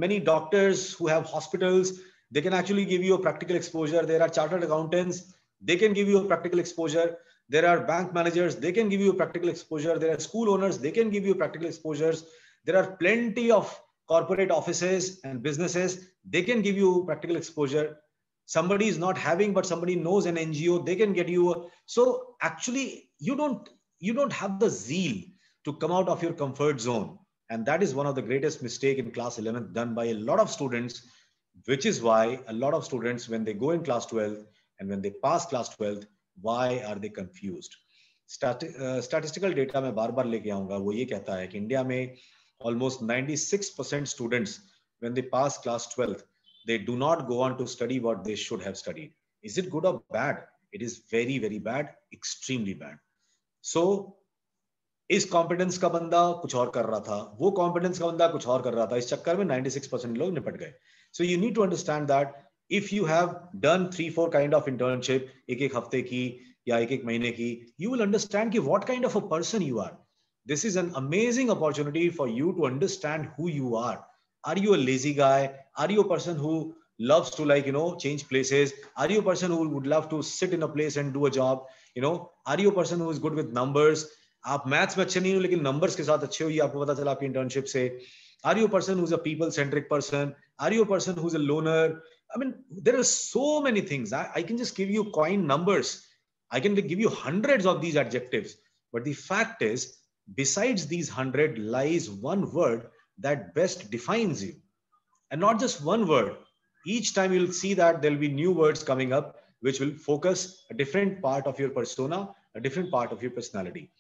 many doctors who have hospitals, they can actually give you a practical exposure. There are chartered accountants, they can give you a practical exposure. There are bank managers, they can give you a practical exposure. There are school owners, they can give you practical exposures. There are plenty of corporate offices and businesses, they can give you practical exposure. Somebody is not having, but somebody knows an NGO, they can get you. So actually you don't have the zeal to come out of your comfort zone, and that is one of the greatest mistake in class 11th done by a lot of students, which is why a lot of students when they go in class 12th and when they pass class 12th, why are they confused? Statistical data मैं बार बार लेके आऊंगा. वो ये कहता है कि India में almost 96% students, when they pass class 12th, they do not go on to study what they should have studied. Is it good or bad? It is very, very bad, extremely bad. So, इस competence का बंदा कुछ और कर रहा था, वो competence का बंदा कुछ और कर रहा था, इस चक्कर में 96% लोग निपट गए. So you need to understand that if you have done 3-4 kind of internship, एक हफ्ते की या एक महीने की, you will understand कि what kind of a person you are. This is an amazing opportunity for you to understand who you are. Are you a lazy guy? Are you a person who loves to, like, change places? Are you a person who would love to sit in a place and do a job? Are you a person who is good with numbers? आप maths में अच्छे नहीं हो लेकिन numbers के साथ अच्छे हो, ये आपको पता चला आपकी इंटर्नशिप से. Are you a person who's a people centric person? Are you a person who's a loner? I mean, there are so many things. I can just give you coin numbers. I can give you hundreds of these adjectives. But the fact is, besides these 100 lies one word that best defines you. And not just one word. Each time you'll see that there'll be new words coming up, which will focus a different part of your persona, a different part of your personality,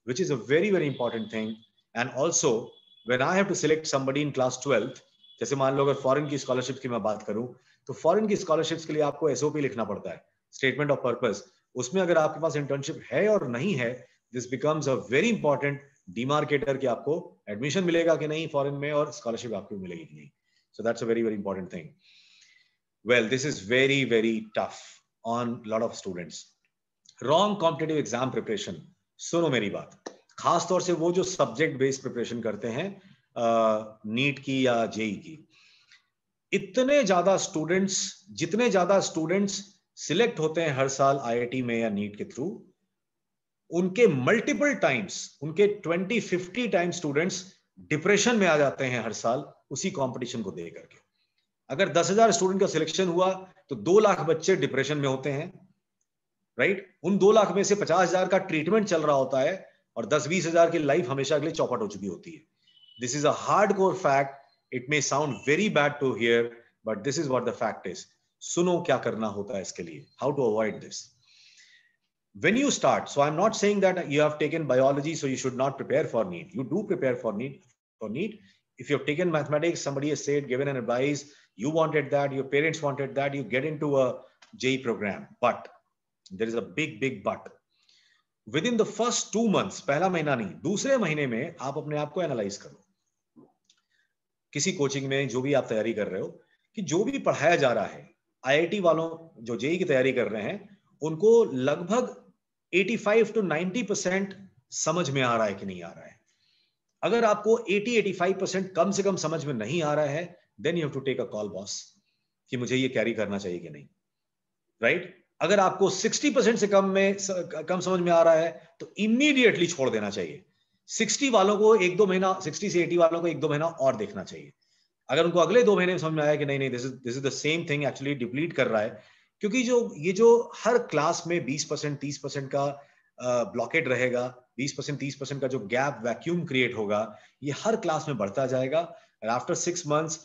which is a very, very important thing. And also, when I have to select somebody in class 12th, जैसे मान लो अगर foreign की scholarship की मैं बात करूं, तो foreign की स्कॉलरशिप्स के लिए आपको एसओपी लिखना पड़ता है, स्टेटमेंट ऑफ पर्पस. उसमें अगर आपके पास इंटर्नशिप है और नहीं है, this becomes a very important demarcator कि आपको एडमिशन मिलेगा कि नहीं फॉरेन में और स्कॉलरशिप आपको मिलेगी कि नहीं. So that's a very, very important thing. Well, this is very, very tough on a lot of students. Wrong competitive exam preparation. सुनो मेरी बात, खास तौर से वो जो सब्जेक्ट बेस्ड प्रिपरेशन करते हैं नीट की या जेई की. जितने ज्यादा स्टूडेंट्स सिलेक्ट होते हैं हर साल आईआईटी में या नीट के थ्रू, उनके मल्टीपल टाइम्स, उनके 20-50 टाइम्स स्टूडेंट्स डिप्रेशन में आ जाते हैं हर साल उसी कंपटीशन को देख करके. अगर 10,000 स्टूडेंट का सिलेक्शन हुआ तो 2 लाख बच्चे डिप्रेशन में होते हैं, राइट. उन 2 लाख में से 50,000 का ट्रीटमेंट चल रहा होता है और 10-20 हजार की लाइफ हमेशा के लिए चौपट हो चुकी होती है. This is a hardcore fact. It may sound very bad to hear, but this is what the fact is. सुनो क्या करना होता है इसके लिए, how to avoid this. When you start, so I'm not saying that you have taken biology, so you should not prepare for NEET. You do prepare for NEET. If you've taken mathematics, somebody has said, given an advice, you wanted that, your parents wanted that, you get into a JEE program. But there is a big, big but. Within the first 2 months, पहला महीना नहीं, दूसरे महीने में आप अपने आप को एनालाइज करो. किसी कोचिंग में जो भी आप तैयारी कर रहे हो, कि जो भी पढ़ाया जा रहा है, आईआईटी वालों जो जेई की तैयारी कर रहे हैं, उनको लगभग 85 to 90% समझ में आ रहा है कि नहीं आ रहा है. अगर आपको 80-85% कम से कम समझ में नहीं आ रहा है, then you have to take a call boss कि मुझे ये कैरी करना चाहिए कि नहीं, राइट. अगर आपको 60% से कम समझ में आ रहा है तो इमीडिएटली छोड़ देना चाहिए. 60 वालों को 1-2 महीना, 60 से 80 वालों को 1-2 महीना और देखना चाहिए. अगर उनको अगले 2 महीने में समझ में आया कि नहीं, this is the same thing, actually deplete कर रहा है, क्योंकि ये जो हर क्लास में 20% 30% का ब्लॉकेट रहेगा, 20% 30% का जो गैप वैक्यूम क्रिएट होगा, ये हर क्लास में बढ़ता जाएगा. आफ्टर 6 months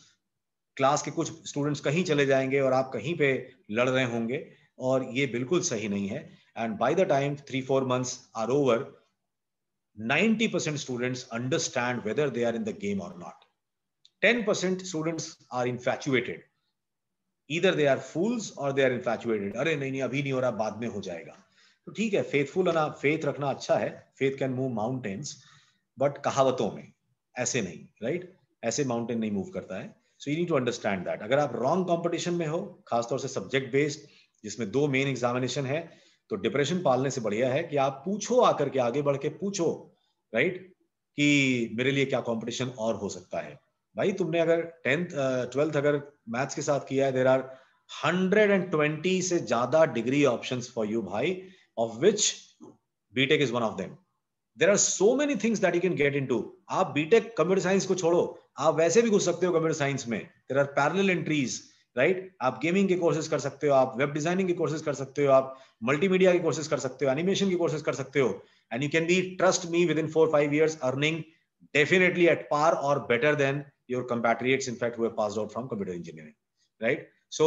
क्लास के कुछ स्टूडेंट्स कहीं चले जाएंगे और आप कहीं पे लड़ रहे होंगे, और ये बिल्कुल सही नहीं है. And by the time 3-4 months are over, 90% students understand whether they are in the game or not. 10% students are infatuated. Either they are fools or they are infatuated. अरे नहीं अभी नहीं हो रहा, बाद में हो जाएगा. तो ठीक है, फेथ रखना अच्छा है, faith can move mountains, but कहावतों में ऐसे नहीं, राइट. ऐसे माउंटेन नहीं मूव करता है. So you need to understand that. अगर आप रॉन्ग कंपटीशन में हो, खासतौर से सब्जेक्ट बेस्ड जिसमें 2 मेन एग्जामिनेशन है, तो डिप्रेशन पालने से बढ़िया है कि आप पूछो, आकर के आगे बढ़ के पूछो, राइट, कि मेरे लिए क्या कंपटीशन और हो सकता है. भाई तुमने अगर 12th अगर मैथ्स के साथ किया है, देयर आर 120 से ज्यादा डिग्री ऑप्शंस फॉर यू भाई, of which BTech is one of them. There are so many things that you can get into. आप बीटेक कंप्यूटर साइंस को छोड़ो, आप वैसे भी घुस सकते हो कंप्यूटर साइंस में. There are parallel entries, right. आप गेमिंग के कोर्सेज कर सकते हो, आप वेब डिजाइनिंग के कोर्सेज कर सकते हो, आप मल्टीमीडिया के कोर्सेज कर सकते हो, एनिमेशन के कोर्सेज कर सकते हो. And you can be, trust me, with in 4-5 years earning definitely at par or better than your compatriots, in fact, who have passed out from computer engineering, right? So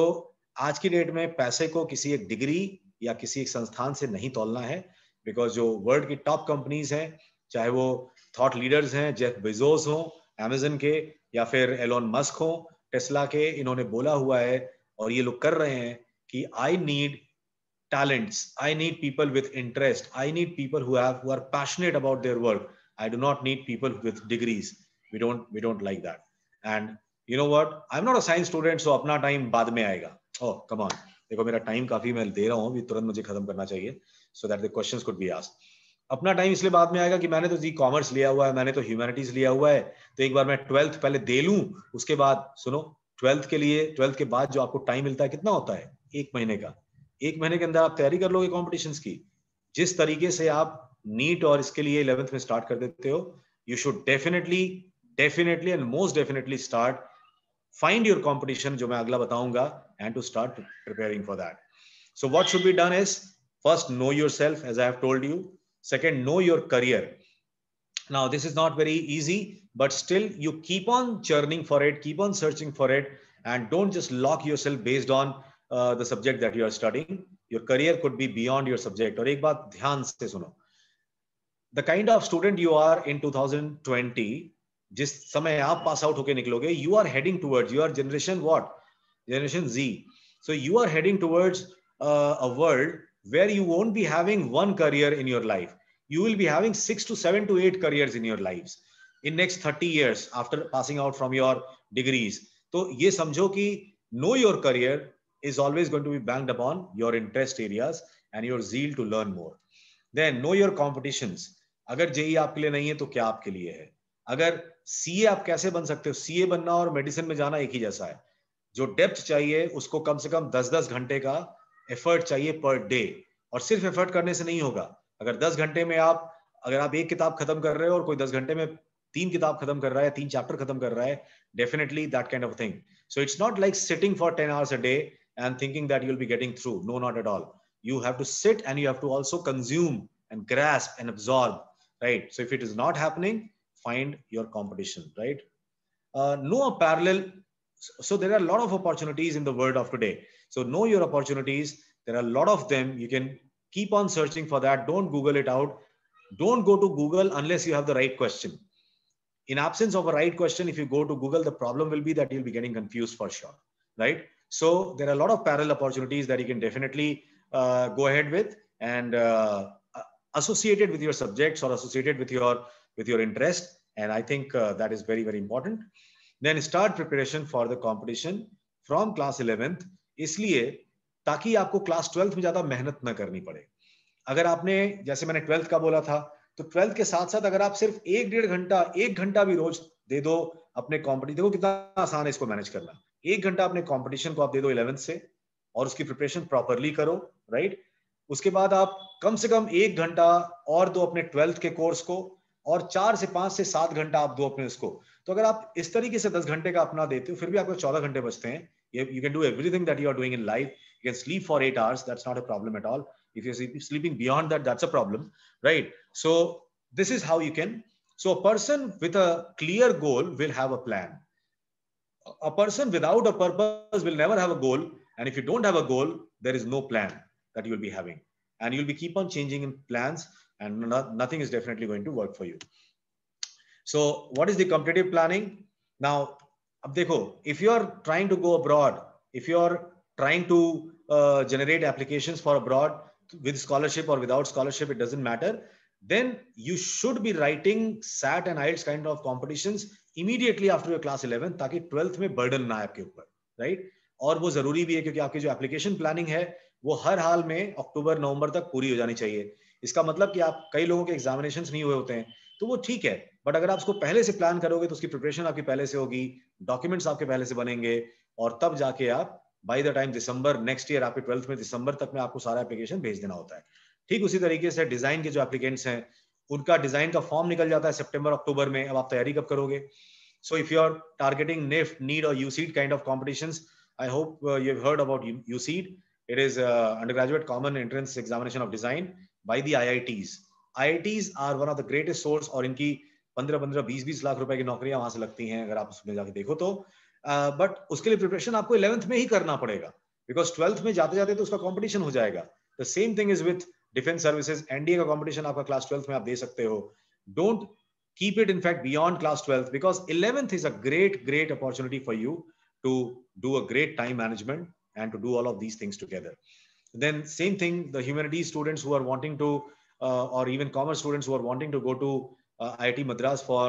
आज की date में पैसे को किसी एक डिग्री या किसी एक संस्थान से नहीं तोलना है, बिकॉज जो वर्ल्ड की टॉप कंपनीज हैं, चाहे वो थॉट लीडर्स हैं, जेफ बेजोस हो अमेजन के, या फिर एलोन मस्क हो टेस्ला के, इन्होंने बोला हुआ है और ये लोग कर रहे हैं कि I need talents, I need people with interest, I need people who are passionate about their work. I do not need people with degrees. We don't like that. And you know what, I'm not a science student, so अपना time बाद में आएगा. Oh come on, देखो मेरा time काफी मैं दे रहा हूँ, अभी तुरंत मुझे खत्म करना चाहिए, so that the questions could be asked. अपना टाइम इसलिए बाद में आएगा कि मैंने तो जी कॉमर्स लिया हुआ है, मैंने तो ह्यूमैनिटीज लिया हुआ है, तो एक बार मैं 12th पहले दे लूं, उसके बाद सुनो 12th के लिए 12th के बाद जो आपको टाइम मिलता है कितना होता है, 1 महीने का। 1 महीने के अंदर आप तैयारी कर लोगे कॉम्पिटिशन्स की। जिस तरीके से आप नीट और इसके लिए 11th में स्टार्ट कर देते हो, you should definitely and most definitely start find your competition, जो मैं अगला बताऊंगा, and to start preparing for that. So what should be done is, first know yourself, as I have told you. Second, know your career. Now this is not very easy, but still you keep on churning for it, keep on searching for it, and don't just lock yourself based on the subject that you are studying. Your career could be beyond your subject. और एक बात ध्यान से सुनो, the kind of student you are in 2020, जिस समय आप pass out होके निकलोगे, you are heading towards, you are generation what? Generation Z. So you are heading towards a world where you won't be having one career in your life. You will be having 6 to 7 to 8 careers in your lives in next 30 years after passing out from your degrees. तो ये समझो कि know your career is always going to be banked upon your interest areas and your zeal to learn more. Then know your competitions. अगर JEE आपके लिए नहीं है तो क्या आपके लिए है? अगर सीए आप कैसे बन सकते हो? सीए बनना और मेडिसिन में जाना एक ही जैसा है। जो डेप्थ चाहिए उसको कम से कम 10-10 घंटे का एफर्ट चाहिए पर डे, और सिर्फ एफर्ट करने से नहीं होगा। अगर 10 घंटे में अगर आप एक किताब खत्म कर रहे हो और कोई 10 घंटे में 3 किताब खत्म कर रहा है, 3 चैप्टर खत्म कर रहा है, definitely that kind of thing. So it's not like sitting for 10 hours a day and thinking that you'll be getting through. No, not at all. You have to sit and you have to also consume and grasp and absorb, right? So if it is not happening, find your competition, right? Know a parallel. So there are a lot of opportunities in the world of today. So know your opportunities. There are a lot of them. You can keep on searching for that. Don't Google it out. Don't go to Google unless you have the right question. In absence of a right question, if you go to Google, the problem will be that you'll be getting confused for sure, right? So there are a lot of parallel opportunities that you can definitely go ahead with, and associated with your subjects or associated with your interest. And I think that is very, very important. Then start preparation for the competition from class 11th, इसलिए ताकि आपको class 12th में ज्यादा मेहनत ना करनी पड़े। अगर आपने, जैसे मैंने 12th का बोला था, तो 12th के साथ साथ अगर आप सिर्फ 1-1.5 घंटा भी रोज दे दो अपने कॉम्पिटिशन, देखो कितना आसान है इसको मैनेज करना। 1 घंटा अपने कॉम्पिटिशन को आप दे दो 11th से, और उसकी प्रिपरेशन प्रॉपरली करो, राइट? उसके बाद आप कम से कम 1 घंटा और दो अपने 12th के कोर्स को, और 4 से 5 से 7 घंटा आप दो अपने उसको। तो अगर आप इस तरीके से 10 घंटे का अपना देते हो, फिर भी आपको 14 घंटे बचते हैं। You can do everything that you are doing in life. You can sleep for 8 hours. That's not a problem at all. If you're sleeping beyond that, that's a problem, right? So this is how you can. So a person with a clear goal will have a plan. A person without a purpose will never have a goal. And if you don't have a goal, there is no plan that you will be having. And you'll be keep on changing in plans, and nothing is definitely going to work for you. So what is the competitive planning? Now, ab dekho, if you are trying to go abroad, if you are trying to generate applications for abroad with scholarship or without scholarship, it doesn't matter. Then you should be writing SAT and IELTS kind of competitions immediately after your class 11, ताकि 12th में burden ना आए आपके ऊपर, right? और वो जरूरी भी है, क्योंकि आपकी जो एप्लीकेशन प्लानिंग है वो हर हाल में अक्टूबर-नवंबर तक पूरी हो जानी चाहिए। इसका मतलब कि आप, कई लोगों के एग्जामिनेशंस नहीं हुए होते हैं, तो वो ठीक है, बट अगर आप उसको पहले से प्लान करोगे तो उसकी प्रिपरेशन आपकी पहले से होगी, डॉक्यूमेंट्स आपके पहले से बनेंगे, और तब जाके आप bye the time December next year, आपके 12th में दिसंबर तक में आपको सारा एप्लीकेशन भेज देना होता है। ठीक उसी तरीके से डिजाइन के जो एप्लीकेंट्स हैं, उनका डिजाइन का फॉर्म निकल जाता है सितंबर-अक्टूबर में। अब आप तैयारी कब करोगे? So if you are targeting NIFT, NEET or UCEED kind of competitions, I hope you've heard about UCEED. It is undergraduate common entrance examination of design by the IITs. IITs are one of the greatest source, और इनकी 15-15, 20-20 लाख रुपए की नौकरियां वहां से लगती हैं अगर आप उसमें जाके देखो तो। बट उसके लिए प्रिपरेशन आपको 11th में ही करना पड़ेगा, बिकॉज 12th में जाते जाते तो उसका कंपटीशन हो जाएगा। The same thing is with defence services. NDA का कंपटीशन आपका क्लास 12th में आप दे सकते हो। Don't keep it in fact beyond class 12th, because 11th is a great opportunity for you to do a great time management and to do all of these things together. Then same thing, the humanities students who are wanting to or even commerce students who are wanting to go to IIT Madras for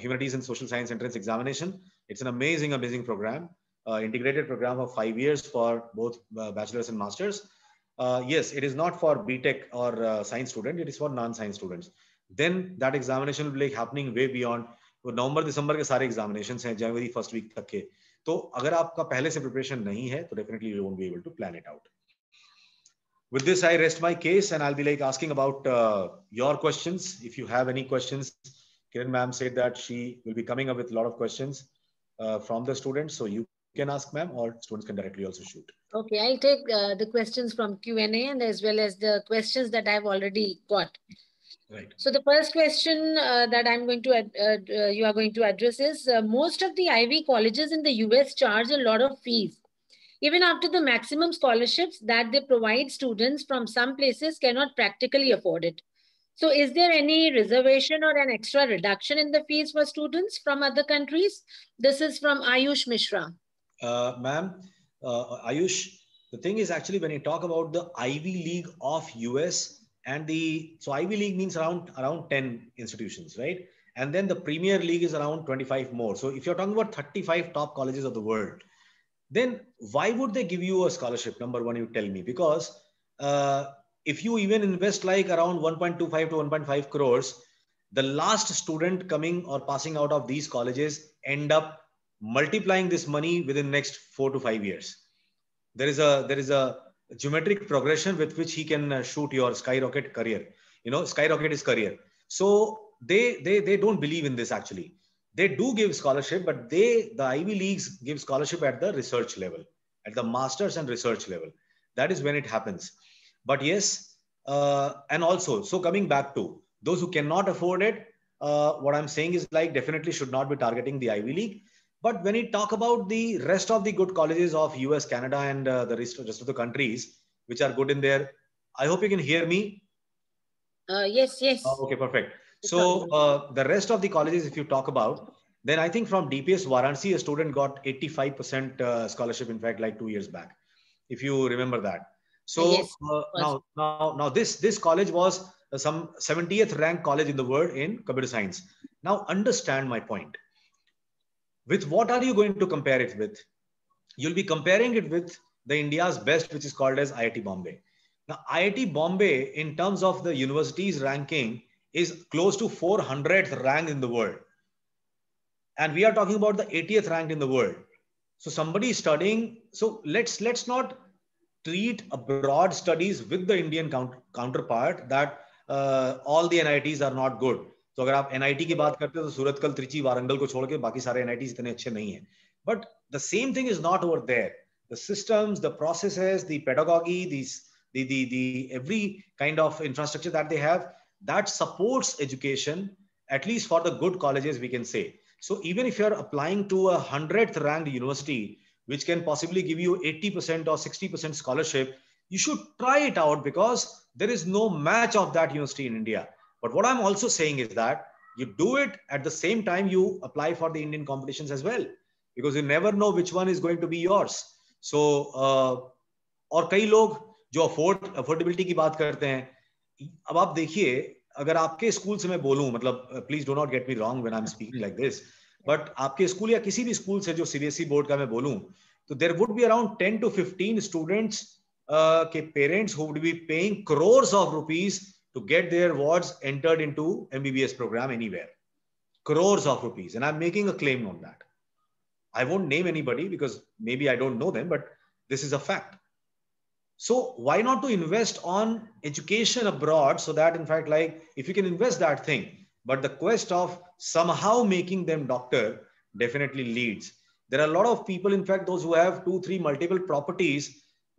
humanities and social science entrance examination. It's an amazing program, integrated program of 5 years for both bachelor's and masters. yes, it is not for BTech or science student, it is for non-science students. Then that examination will be like happening way beyond. वो नवंबर दिसंबर के सारे examinations हैं जनवरी first week तक के. तो अगर आपका पहले से प्रिपरेशन नहीं है तो definitely you won't be able to plan it out. With this, I rest my case and I'll be like asking about your questions. If you have any questions, Kiran ma'am said that she will be coming up with a lot of questions from the students. So you can ask ma'am or students can directly also shoot. Okay, I'll take the questions from Q&A and as well as the questions that I've already got. Right. So the first question that I'm going to you are going to address is most of the Ivy colleges in the US charge a lot of fees. Even after the maximum scholarships that they provide, students from some places cannot practically afford it. So is there any reservation or an extra reduction in the fees for students from other countries? This is from Ayush Mishra. Ma'am, Ayush, the thing is actually when you talk about the Ivy League of US and so Ivy League means around 10 institutions, right? And then the Premier League is around 25 more. So if you're talking about 35 top colleges of the world, then why would they give you a scholarship? Number one, you tell me, because if you even invest like around 1.25 to 1.5 crores, the last student coming or passing out of these colleges end up multiplying this money within next 4 to 5 years. There is a geometric progression with which he can shoot your skyrocket career. You know, skyrocket is career. So they don't believe in this actually. They do give scholarship, but the Ivy Leagues give scholarship at the research level, at the master's and research level. That is when it happens. But yes, and also, so coming back to those who cannot afford it, what I'm saying is like definitely should not be targeting the Ivy League. But when we talk about the rest of the good colleges of US, Canada, and the rest of the countries, which are good in there, I hope you can hear me. Yes. Okay, perfect. So the rest of the colleges, if you talk about, then I think from DPS Varanasi, a student got 85% scholarship, in fact, like 2 years back, if you remember that. So yes, now this college was some 70th ranked college in the world in computer science. Now understand my point. With what are you going to compare it with? You'll be comparing it with the India's best, which is called as IIT Bombay. Now, IIT Bombay, in terms of the universities ranking, is close to 400th ranked in the world. And we are talking about the 80th ranked in the world. So somebody is studying. So let's not treat abroad studies with the Indian counterpart that all the NITs are not good. तो अगर आप NIT की बात करते हो तो सूरतकल, त्रिची, वारंगल को छोड़ के बाकी सारे NITs इतने अच्छे नहीं हैं. But the same thing is not over there. The systems, the processes, the pedagogy, the every kind of infrastructure that they have, that supports education, at least for the good colleges, we can say. So even if you're applying to a 100th ranked university, which can possibly give you 80% or 60% scholarship, you should try it out because there is no match of that university in India. But what I'm also saying is that you do it at the same time you apply for the Indian competitions as well, because you never know which one is going to be yours. So और कई लोग जो affordability की बात करते हैं, अब आप देखिए, अगर आपके स्कूल से मैं बोलूं, मतलब please do not get me wrong when I am speaking like this, but आपके स्कूल या किसी भी स्कूल से जो सीबीएसई बोर्ड का मैं बोलूं, तो there would be around 10 to 15 students के parents who would be paying crores of rupees to get their wards entered into MBBS program anywhere. Crores of rupees. And I'm making a claim on that. I won't name anybody because maybe I don't know them, but this is a fact. So why not to invest on education abroad, so that in fact, like if you can invest that thing, but the quest of somehow making them doctor definitely leads. There are a lot of people, in fact, those who have 2, 3 multiple properties,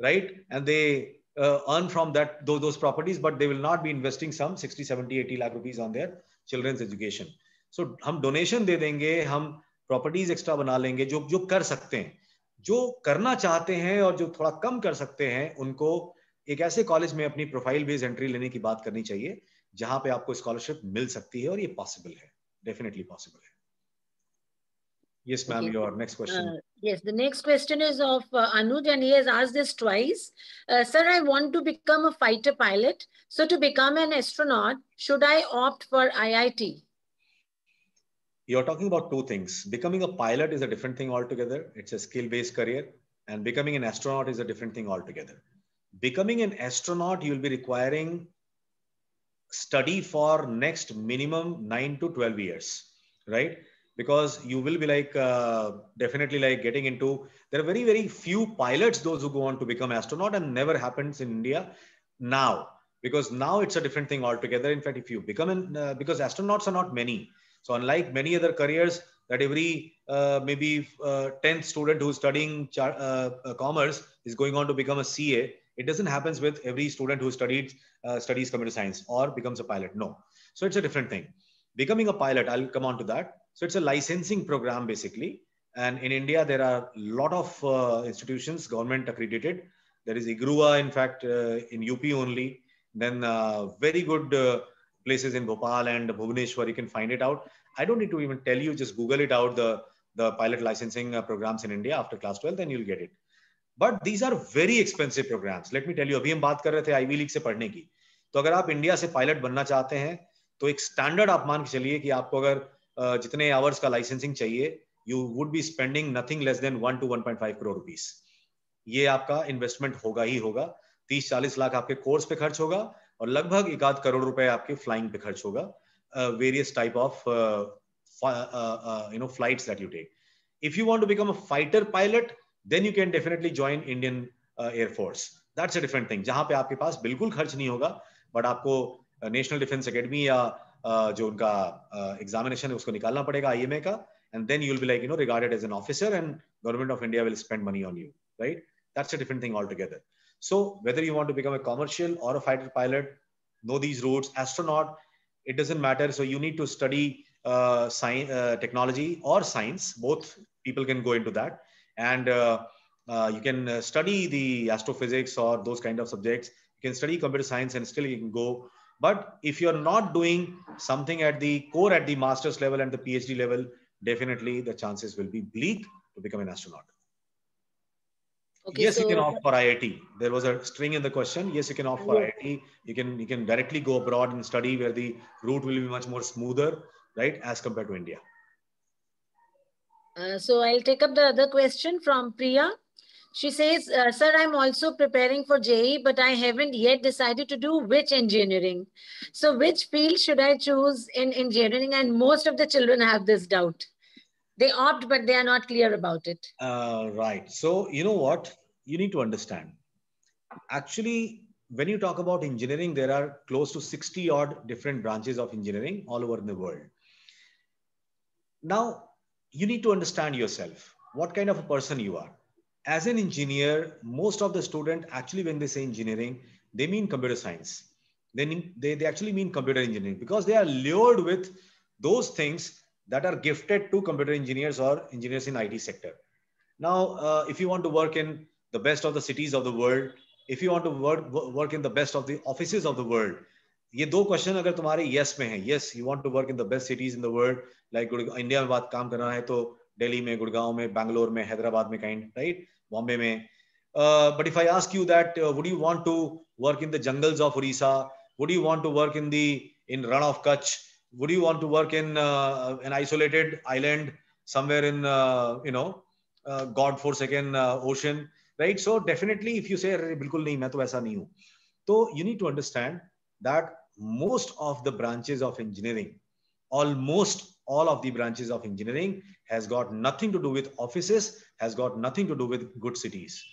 right? And they earn from that those properties, but they will not be investing some 60, 70, 80 lakh rupees on their children's education. So हम donation दे देंगे, हम properties extra बना लेंगे, जो कर सकते हैं, जो करना चाहते हैं और जो थोड़ा कम कर सकते हैं, उनको एक ऐसे कॉलेज में अपनी प्रोफाइल बेस्ड एंट्री लेने की बात करनी चाहिए जहां पे आपको स्कॉलरशिप मिल सकती है, और ये पॉसिबल है, डेफिनेटली पॉसिबल है. Yes, ma'am, okay. Your next question. Yes, the next question is of Anuj, and he has asked this twice. Sir, I want to become a fighter pilot. So to become an astronaut, should I opt for IIT? You're talking about two things. Becoming a pilot is a different thing altogether. It's a skill-based career. And becoming an astronaut is a different thing altogether. Becoming an astronaut, you'll be requiring study for next minimum 9 to 12 years, right? Because you will be like definitely like getting into, there are very, very few pilots, those who go on to become astronaut, and never happens in India now, because now it's a different thing altogether. In fact, if you become an, because astronauts are not many. So unlike many other careers that every maybe 10th student who's studying commerce is going on to become a CA, it doesn't happen with every student who studies computer science or becomes a pilot. No. So it's a different thing. Becoming a pilot, I'll come on to that. So it's a licensing program basically. And in India, there are a lot of institutions, government accredited. There is IGRUA, in fact, in UP only. Then very good places in Bhopal and Bhubaneswar, you can find it out. I don't need to even tell you, just Google it out, the pilot licensing programs in India after class 12, then you'll get it. But these are very expensive programs. Let me tell you, अभी हम बात कर रहे थे ivy league से पढ़ने की, तो अगर आप इंडिया से पायलट बनना चाहते हैं तो एक स्टैंडर्ड आप मान के चलिए कि आपको अगर जितने आवर्स का लाइसेंसिंग चाहिए, you would be spending nothing less than 1 to 1.5 crore rupees. ये आपका इन्वेस्टमेंट होगा ही होगा. 30-40 लाख आपके कोर्स पे खर्च होगा और लगभग 1 करोड़ रुपए आपके फ्लाइंग पे खर्च होगा. Various type of flights that you take. If you want to become a fighter pilot, then you can definitely join Indian Air Force. That's a different thing. जहाँ पे आपके पास बिल्कुल खर्च नहीं होगा, but आपको नेशनल डिफेंस एकेडमी या जो उनका एग्जामिनेशन है उसको निकालना पड़ेगा IMA का, and then you'll be like regarded as an officer, and government of India will spend money on you, right? That's a different thing altogether. So whether you want to become a commercial or a fighter pilot, know these routes. Astronaut, it doesn't matter. So you need to study science, technology or science. Both people can go into that, and you can study the astrophysics or those kind of subjects. You can study computer science and still you can go. But if you're not doing something at the core, at the master's level and the PhD level, definitely the chances will be bleak to become an astronaut. Okay, yes, so you can opt for IIT. There was a string in the question. Yes, you can opt for IIT. You can directly go abroad and study where the route will be much more smoother, right, as compared to India. So I'll take up the other question from Priya. She says, sir, I'm also preparing for JEE, but I haven't yet decided to do which engineering. So which field should I choose in engineering? And most of the children have this doubt. They opt, but they are not clear about it. Right. So you know what? You need to understand. Actually, when you talk about engineering, there are close to 60 odd different branches of engineering all over in the world. Now, you need to understand yourself, what kind of a person you are. As an engineer, most of the student actually, when they say engineering, they mean computer science. They actually mean computer engineering because they are lured with those things that are gifted to computer engineers or engineers in IT sector. Now, if you want to work in the best of the cities of the world, if you want to work in the best of the offices of the world, ये दो question अगर तुम्हारे yes में है, yes, you want to work in the best cities in the world, like India में बात काम करना है तो दिल्ली में, गुड़गांव में, बैंगलोर में, हैदराबाद में kind, right, बॉम्बे में. But if I ask you that, would you want to work in the jungles of Orissa? Would you want to work in Ran of Kutch? Would you want to work in an isolated island somewhere in God-forsaken ocean, right? So definitely, if you say बिल्कुल नहीं, मैं तो ऐसा नहीं हूँ, तो you need to understand that most of the branches of engineering, almost all of the branches of engineering has got nothing to do with offices, has got nothing to do with good cities.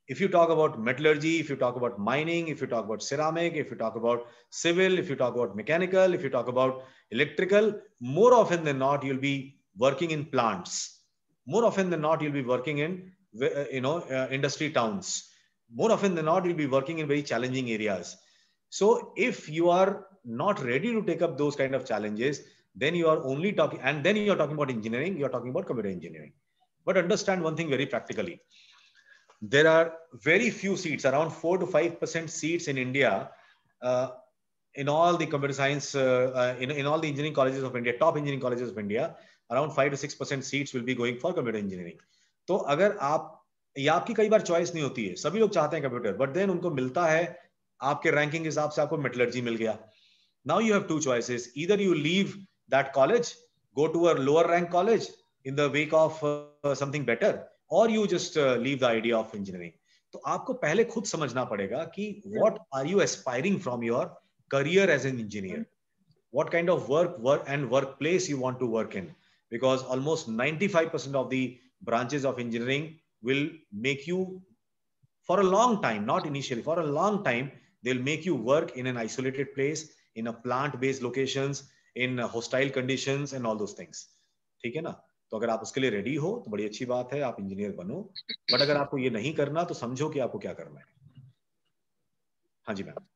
If you talk about metallurgy, if you talk about mining, if you talk about ceramic, if you talk about civil, if you talk about mechanical, if you talk about electrical, more often than not, you'll be working in plants. More often than not, you'll be working in, industry towns. More often than not, you'll be working in very challenging areas. So if you are not ready to take up those kind of challenges, then you are only talking, and then you're talking about engineering, you're talking about computer engineering. But understand one thing very practically. There are very few seats, around 4 to 5% seats in India, in all the computer science, in all the engineering colleges of India, top engineering colleges of India, around 5 to 6% seats will be going for computer engineering. तो अगर आप, या आपकी कई बार choice नहीं होती है, सभी लोग चाहते हैं कंप्यूटर, बट देन उनको मिलता है आपके रैंकिंग के हिसाब से आपको मेटलर्जी मिल गया. Now you have two choices. Either you leave that college, go to a lower rank college in the wake of something better, or you just leave the idea of engineering. तो आपको पहले खुद समझना पड़ेगा कि what are you aspiring from your career as an engineer, what kind of work and workplace you want to work in, because almost 95% of the branches of engineering will make you for a long time, not initially, for a long time, they'll make you work in an isolated place, in a plant-based locations, in hostile conditions and all those things. ठीक है ना? तो अगर आप उसके लिए ready हो तो बड़ी अच्छी बात है, आप इंजीनियर बनो. बट अगर आपको ये नहीं करना तो समझो कि आपको क्या करना है. हाँ जी ma'am.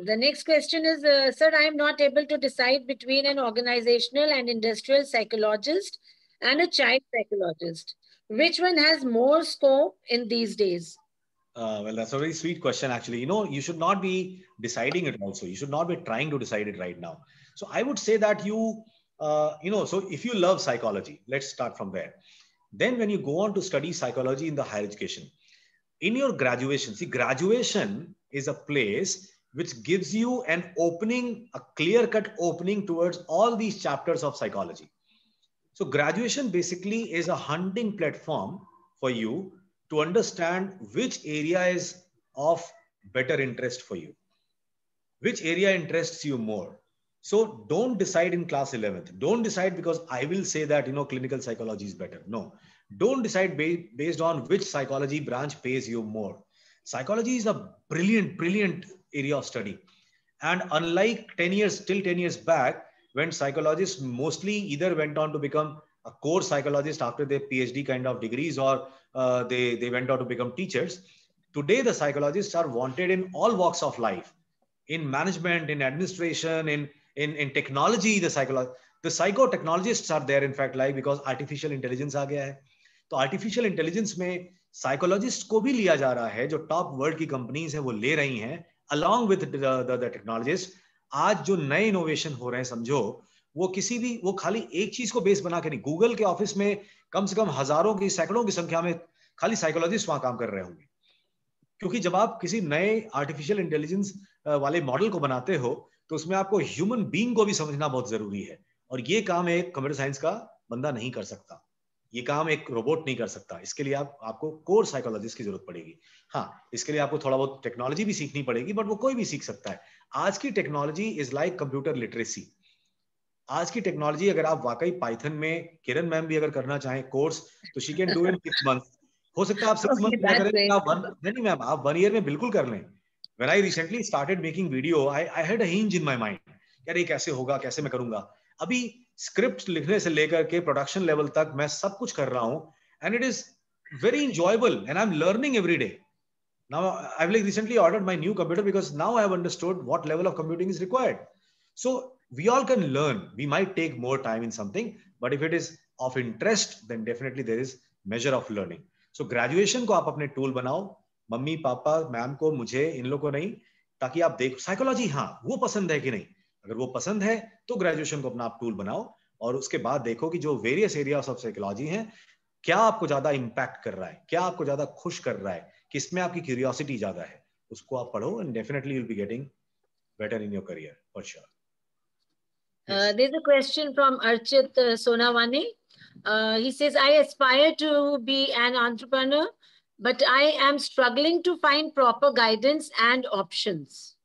The next question is, sir, I am not able to decide between an organizational and industrial psychologist and a child psychologist. Which one has more scope in these days? Well, that's a very sweet question, actually. You know, you should not be deciding it also. You should not be trying to decide it right now. So I would say that so if you love psychology, let's start from there. Then when you go on to study psychology in the higher education, in your graduation, see, graduation is a place which gives you an opening, a clear-cut opening towards all these chapters of psychology. So graduation basically is a hunting platform for you to understand which area is of better interest for you, which area interests you more. So don't decide in class 11th. Don't decide because I will say that, clinical psychology is better. No, don't decide based on which psychology branch pays you more. Psychology is a brilliant, brilliant area of study. And unlike 10 years back, when psychologists mostly either went on to become a core psychologist after their PhD kind of degrees, or they went on to become teachers. Today, the psychologists are wanted in all walks of life, in management, in administration, in technology. The psychotechnologists are there, in fact, like, because artificial intelligence आ गया है. तो artificial intelligence में psychologist को भी लिया जा रहा है, जो top world की companies हैं वो ले रही हैं, along with the technologists. आज जो नए इनोवेशन हो रहे हैं, समझो, वो खाली एक चीज को बेस बना के नहीं. गूगल के ऑफिस में कम से कम हजारों की, सैकड़ों की संख्या में खाली साइकोलॉजिस्ट वहां काम कर रहे होंगे, क्योंकि जब आप किसी नए आर्टिफिशियल इंटेलिजेंस वाले मॉडल को बनाते हो तो उसमें आपको ह्यूमन बीइंग को भी समझना बहुत जरूरी है. और ये काम एक कंप्यूटर साइंस का बंदा नहीं कर सकता, ये काम एक रोबोट नहीं कर सकता. इसके लिए आपको कोर साइकोलॉजिस्ट की जरूरत पड़ेगी. हाँ, इसके लिए आपको थोड़ा बहुत टेक्नोलॉजी भी सीखनी पड़ेगी, बट वो कोई भी सीख सकता है. आज की technology is like computer literacy. आज की टेक्नोलॉजी, अगर आप वाकई पाइथन में, किरण मैम भी अगर करना चाहें कोर्स, तो she can do in 6 months. हो सकता है आप 6 मंथ में करें, नहीं मैम, आप 1 ईयर में बिल्कुल कर लें. When I recently started making video, I had a hinge in my mind. यार ये कैसे होगा, कैसे मैं करूंगा. अभी स्क्रिप्ट लिखने से लेकर के प्रोडक्शन लेवल तक मैं सब कुछ कर रहा हूं, and it is very enjoyable, and I'm learning every day. Now I've recently ordered my new computer because now I have understood what level of computing is required. So we all can learn. We might take more time in something, but if it is of interest, then definitely there is measure of learning. So graduation को आप अपने tool बनाओ, mummy papa ma'am को, मुझे, इन लोगों को नहीं, ताकि आप देखो साइकोलॉजी हाँ वो पसंद है कि नहीं. अगर वो पसंद है तो ग्रेजुएशन को अपना आप टूल बनाओ, और उसके बाद देखो कि जो वेरियस एरियाज ऑफ साइकोलॉजी हैं, क्या आपको ज्यादा इंपैक्ट कर रहा है, क्या आपको ज्यादा खुश कर रहा है, किसमें आपकी क्यूरियोसिटी ज्यादा है, उसको आप पढ़ो, and definitely you will be getting better in your career for sure. There's a question from Archit Sonawani. He says, I aspire to be an entrepreneur, but I am struggling to find proper guidance and options.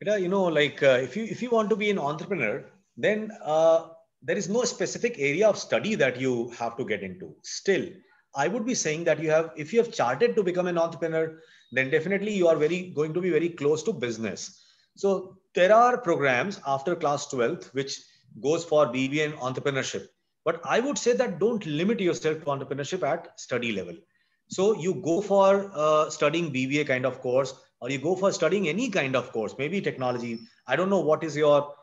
If you want to be an entrepreneur, then there is no specific area of study that you have to get into. Still, I would be saying that if you have charted to become an entrepreneur, then definitely you are going to be very close to business. So there are programs after class 12th which goes for BBA and entrepreneurship. But I would say that don't limit yourself to entrepreneurship at study level. So you go for studying BBA kind of course, or you go for studying any kind of course, maybe technology. I don't know what is your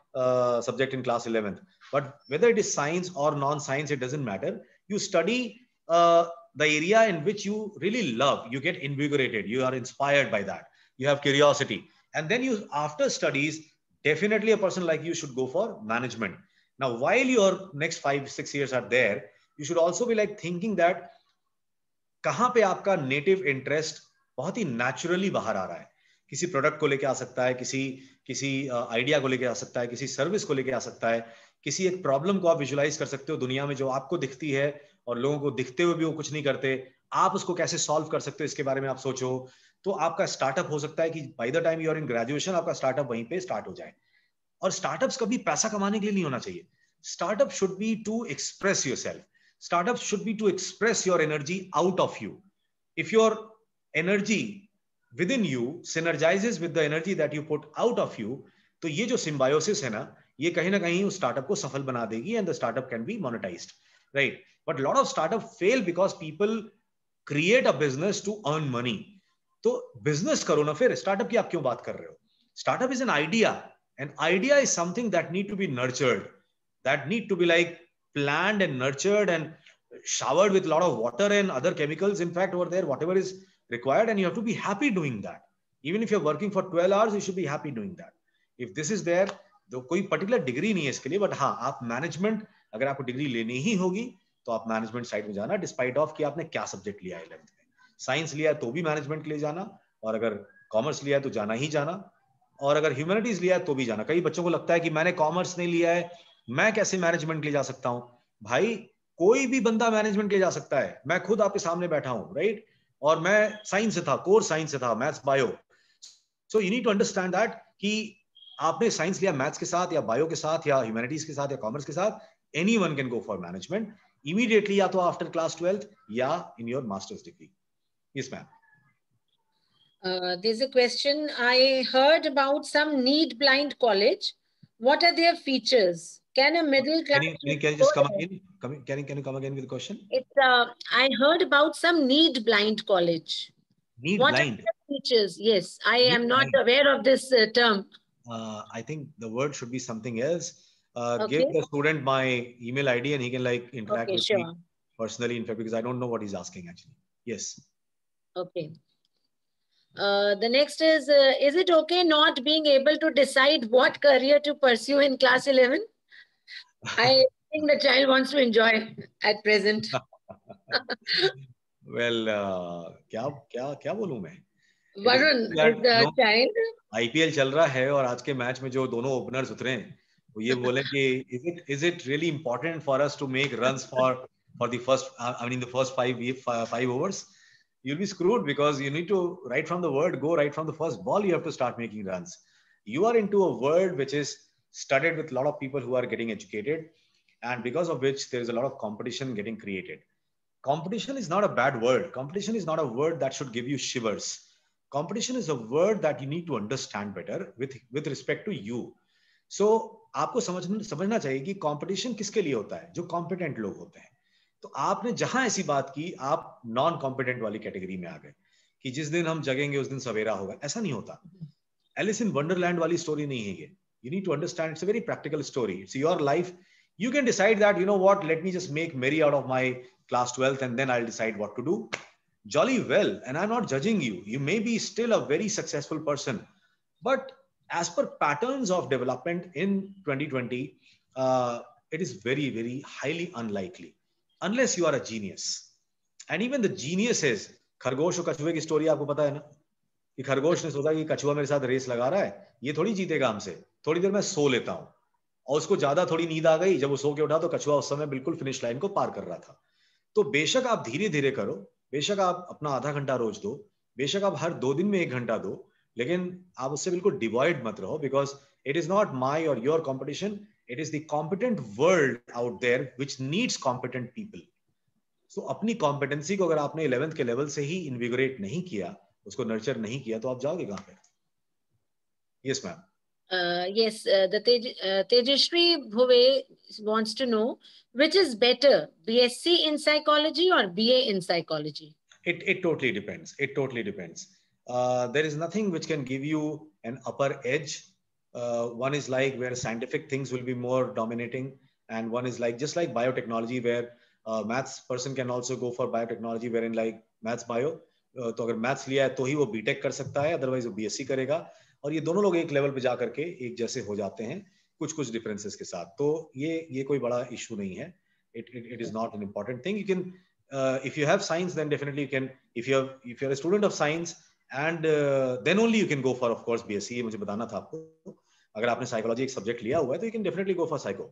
subject in class 11th, but whether it is science or non-science, it doesn't matter. You study the area in which you really love. You get invigorated. You are inspired by that. You have curiosity. And then after studies, definitely a person like you should go for management. Now, while your next 5-6 years are there, you should also be thinking that कहाँ पे आपका native interest बहुत ही naturally बाहर आ रहा है. किसी product को लेके आ सकता है, किसी आइडिया को लेके आ सकता है, किसी सर्विस को लेके आ सकता है, किसी एक प्रॉब्लम को आप विजुलाइज कर सकते हो दुनिया में जो आपको दिखती है और लोगों को दिखते हुए भी वो कुछ नहीं करते, आप उसको कैसे सॉल्व कर सकते हो इसके बारे में आप सोचो, तो आपका स्टार्टअप हो सकता है कि by the time you are in graduation आपका स्टार्टअप वहीं पे स्टार्ट हो जाए। और स्टार्टअप्स कभी पैसा कमाने के लिए नहीं होना चाहिए। Startup should be to express yourself, startup should be to express your energy out of you. If your energy within you synergizes with the energy that you put out of you, तो ये जो symbiosis है ना, ये कहीं ना कहीं उस स्टार्टअप को सफल बना देगी and the startup can be monetized, right? But a lot of startup fail because people create a business to earn money. तो business करो ना, फिर startup की आप क्यों बात कर रहे हो? Startup is an idea. An idea is something that need to be nurtured, that need to be like planned and nurtured and showered with a lot of water and other chemicals in fact over there, whatever is required, and you have to be happy doing that. Even if you're working for 12 hours, you should be happy doing that. If this is there, तो कोई particular degree नहीं है इसके लिए, but हाँ आप management अगर आपको डिग्री लेनी ही होगी तो आप मैनेजमेंट साइड में जाना, डिस्पाइट ऑफ कि आपने क्या सब्जेक्ट लिया है 11th में। साइंस लिया तो भी मैनेजमेंट के लिए जाना, और अगर कॉमर्स लिया है तो जाना ही जाना, और अगर ह्यूमैनिटीज लिया है तो भी जाना। कई बच्चों को लगता है कि मैंने कॉमर्स नहीं लिया है, मैं कैसे मैनेजमेंट के लिए जा सकता हूँ? भाई कोई भी बंदा मैनेजमेंट के लिए जा सकता है। मैं खुद आपके सामने बैठा हूँ, राइट? और मैं साइंस से था, कोर साइंस से था, maths bio. So you need to understand that कि आपने साइंस लिया मैथ्स के साथ या बायो के साथ या ह्यूमैनिटीज के साथ या कॉमर्स के साथ, anyone can go for management immediately, या तो आफ्टर क्लास 12th या in your masters degree. Yes ma'am. There's a question. I heard about some need blind college. What are their features? Can a middle class Can you just come again? Can you come again with the question? It's I heard about some need blind college. Need what blind? are the features? Yes, I need am not blind. aware of this term. I think the word should be something else. Okay. Give the student my email ID and he can like interact with sure. me personally, in fact, because I don't know what he's asking actually. Yes. Okay. The next is it okay not being able to decide what career to pursue in class 11? I think the child wants to enjoy at present. Well, क्या बोलूं मैं? Varun is the child. IPL चल रहा है और आज के match में जो दोनों ओपनर्स उतरे हैं वो ये बोले कि is it really important for us to make runs for the first the first five overs? You'll be screwed because you need to right from the word go, right from the first ball you have to start making runs. You are into a world which is studded with a lot of people who are getting educated, and because of which there is a lot of competition getting created. Competition is not a bad word. Competition is not a word that should give you shivers. Competition is a word that you need to understand better with respect to you. So आपको समझना चाहिए कि competition किसके लिए होता है? जो competent लोग होते हैं। तो आपने जहां ऐसी बात की, आप नॉन कॉम्पिटेंट वाली कैटेगरी में आ गए कि जिस दिन हम जगेंगे उस दिन सवेरा होगा। ऐसा नहीं होता। एलिस इन वंडरलैंड वाली स्टोरी नहीं है ये। You need to understand it's a very practical story. It's your life. You can decide that, you know what, let me just make merry out of my class 12th and then I'll decide what to do. Jolly well, and I'm not judging you. You may be still a very successful person, but as per patterns of development in 2020, it is very, very highly unlikely unless you are a genius. And even the genius is, खरगोश और कछुए की story आपको पता है ना, कि खरगोश ने सोचा कि कछुआ मेरे साथ रेस लगा रहा है, ये थोड़ी जीतेगा हमसे, थोड़ी देर मैं सो लेता हूं। और उसको ज्यादा थोड़ी नींद आ गई, जब वो सो के उठा तो कछुआ उस समय बिल्कुल फिनिश लाइन को पार कर रहा था। तो बेशक आप धीरे धीरे करो, बेशक आप अपना आधा घंटा रोज दो, बेशक आप हर 2 दिन में 1 घंटा दो, लेकिन आप उससे बिल्कुल डिवॉइड मत रहो, because it is not my or your competition, it is the competent world out there which needs competent people. So अपनी कॉम्पिटेंसी को अगर आपने 11th के लेवल से ही इन्विगोरेट नहीं किया, उसको नर्चर नहीं किया, तो आप जाओगे कहां पे? Yes ma'am. Yes, the Tejashri Bhuve wants to know which is better, BSc in psychology or BA in psychology? It totally depends. It totally depends. There is nothing which can give you an upper edge. One is like where scientific things will be more dominating, and one is like just like biotechnology where maths person can also go for biotechnology, wherein like maths bio. तो अगर maths लिया है तो ही वो BTech कर सकता है, otherwise वो बीएससी करेगा। और ये दोनों लोग एक लेवल पे जा करके एक जैसे हो जाते हैं, कुछ कुछ डिफरेंसेस के साथ। तो ये कोई बड़ा इशू नहीं है। It is not an important thing. You can if you have science, then definitely you can. If you're a student of science, and then only you can go for, of course, BSc. मुझे बताना था आपको, अगर आपने psychology एक subject लिया हुआ है तो you can definitely go for psycho.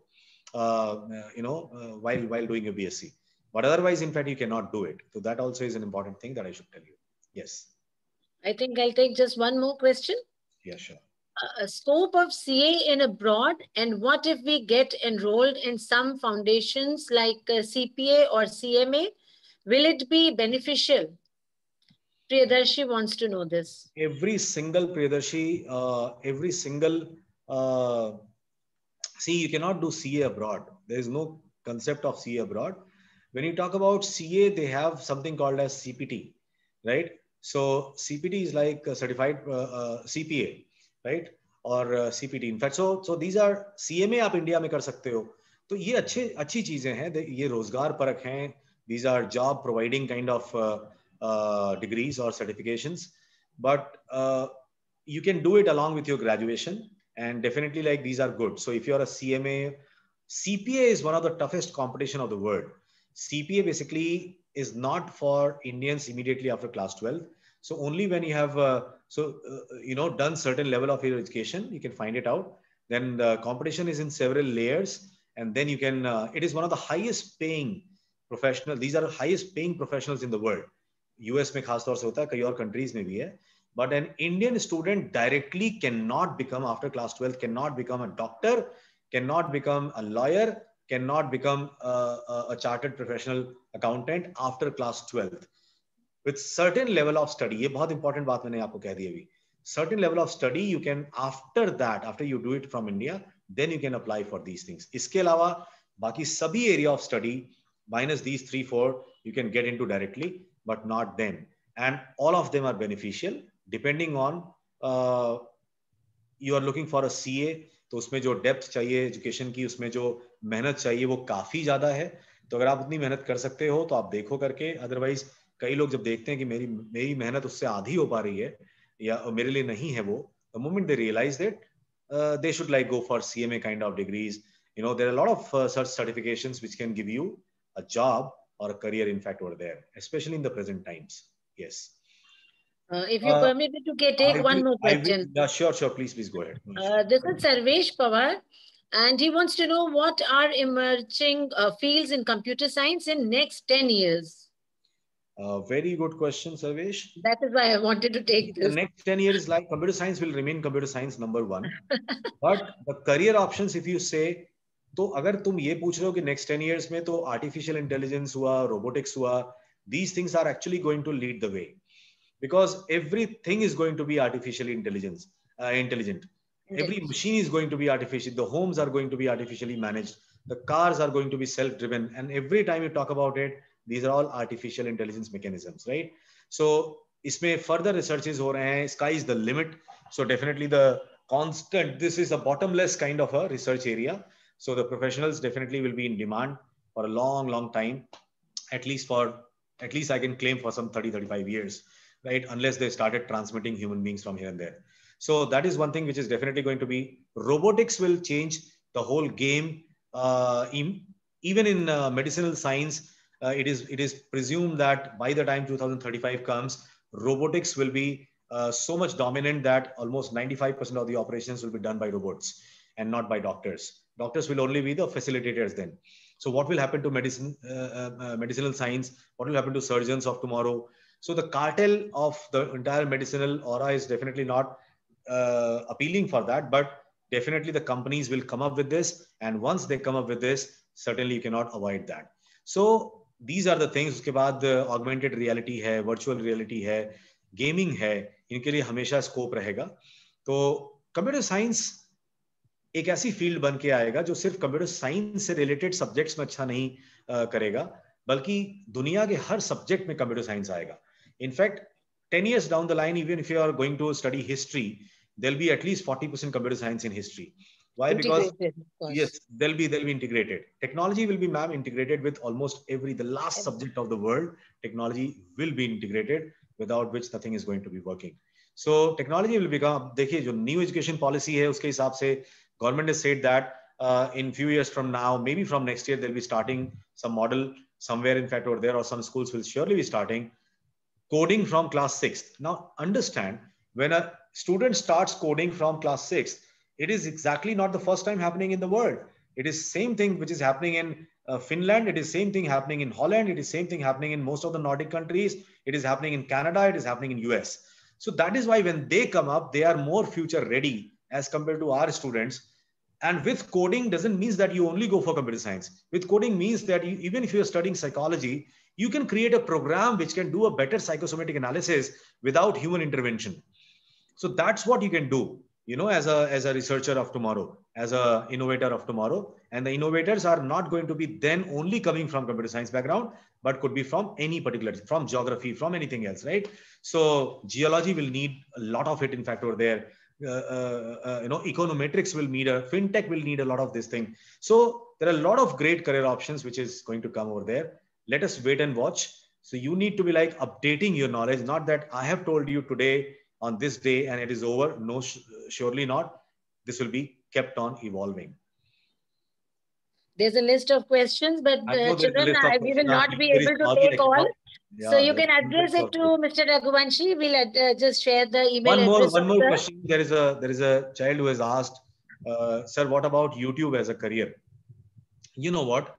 while doing a BSc. But otherwise, in fact, you cannot do it. So that also is an important thing that I should tell you. Yes. I think I'll take just one more question. Yeah, sure. Scope of CA in abroad, and what if we get enrolled in some foundations like CPA or CMA? Will it be beneficial? Priyadarshi wants to know this. Every single Priyadarshi, every single, see, you cannot do CA abroad. There is no concept of CA abroad. When you talk about CA, they have something called as CPT, right? So CPT is like a certified CPA, right? Or CPT. In fact, so these are CMA आप India में कर सकते हो. तो ये अच्छी चीजें हैं. ये रोजगार परक हैं. These are job providing kind of degrees or certifications, but you can do it along with your graduation, and definitely like these are good. So if you're a CMA, CPA is one of the toughest competition of the world. CPA basically is not for Indians immediately after class 12. So only when you have done certain level of your education, you can find it out. Then the competition is in several layers, and then you can. It is one of the highest paying professional. These are the highest paying professionals in the world. US में खास तौर से होता है, कई और countries में भी है. But an Indian student directly cannot become, after class 12, cannot become a doctor, cannot become a lawyer, cannot become a chartered professional accountant after class 12. With certain level of study, ये बहुत important बात मैंने आपको कह दी अभी. Certain level of study, you can, after that, after you do it from India, then you can apply for these things. इसके अलावा बाकी सभी area of study, minus these 3-4, you can get into directly, but not then. And all of them are beneficial. Depending on you are looking for a CA, तो उसमें जो depth चाहिए education की, उसमें जो मेहनत चाहिए वो काफी ज्यादा है. तो अगर आप उतनी मेहनत कर सकते हो तो आप देखो करके. अदरवाइज कई लोग जब देखते हैं कि मेरी मेहनत उससे आधी हो पा रही है या मेरे लिए नहीं है वो, the moment they realize that they should like go for CMA kind of degrees. There are a lot of such certifications which can give you a job or a career, in fact, over there, especially in the present times. Yes. If you permit me to take one more question. Yeah, sure. Please go ahead. This is Sarvesh Pawar, and he wants to know what are emerging fields in computer science in next 10 years. Very good question, Sarvesh. That is why I wanted to take this. The next 10 years, like computer science will remain computer science number one. But the career options, if you say, तो अगर तुम ये पूछ रहे हो कि next 10 years में तो artificial intelligence हुआ, robotics हुआ, these things are actually going to lead the way. Because everything is going to be artificially intelligent. Every machine is going to be artificial. The homes are going to be artificially managed. The cars are going to be self-driven. And every time you talk about it, these are all artificial intelligence mechanisms, right? So, इसमें further researches हो रहे हैं. Sky is the limit. So definitely the constant, this is a bottomless kind of a research area. So the professionals definitely will be in demand for a long time, at least I can claim for some 30-35 years, right? Unless they started transmitting human beings from here and there. So that is one thing which is definitely going to be. Robotics will change the whole game. Even in medicinal science, it is presumed that by the time 2035 comes, robotics will be so much dominant that almost 95% of the operations will be done by robots and not by doctors. Doctors will only be the facilitators then. So what will happen to medicinal science? What will happen to surgeons of tomorrow? So the cartel of the entire medicinal aura is definitely not appealing for that, but definitely the companies will come up with this. And once they come up with this, certainly you cannot avoid that. So these are the things. उसके बाद augmented reality है, virtual reality है, gaming है, इनके लिए हमेशा scope रहेगा. तो कंप्यूटर साइंस एक ऐसी फील्ड बन के आएगा जो सिर्फ कंप्यूटर साइंस से रिलेटेड सब्जेक्ट्स में अच्छा नहीं करेगा, बल्कि दुनिया के हर सब्जेक्ट में कंप्यूटर साइंस आएगा. In fact 10 years down the line, even if you are going to study history, there'll be at least 40% computer science in history. Why? Because yes, they'll be integrated. Technology will be, ma'am, integrated with almost the last subject of the world. Technology will be integrated, without which nothing is going to be working. So technology will become, देखिए जो new education policy है उसके हिसाब से government has said that in few years from now, maybe from next year, they'll be starting some model somewhere, in fact, over there, or some schools will surely be starting coding from class 6th. Now understand, when a student starts coding from class 6th, it is exactly not the first time happening in the world. It is same thing which is happening in Finland. It is same thing happening in Holland. It is same thing happening in most of the Nordic countries. It is happening in Canada. It is happening in US. So that is why when they come up, they are more future ready as compared to our students. And with coding doesn't mean that you only go for computer science. With coding means that you, even if you're studying psychology, you can create a program which can do a better psychosomatic analysis without human intervention. So that's what you can do, you know, as a researcher of tomorrow, as a innovator of tomorrow. And the innovators are not going to be then only coming from computer science background, but could be from any particular, from geography, from anything else, right? So geology will need a lot of it, in fact, over there. You know, econometrics will need fintech will need a lot of this thing. So there are a lot of great career options which is going to come over there. Let us wait and watch. So you need to be like updating your knowledge, not that I have told you today on this day and it is over. No, surely not. This will be kept on evolving. There's a list of questions, but children, we will not be able to take all. Yeah, so you can address it to Mr. Raghuvanshi. We'll just share the email address. One more question. There is a child who has asked, sir, what about YouTube as a career? You know what?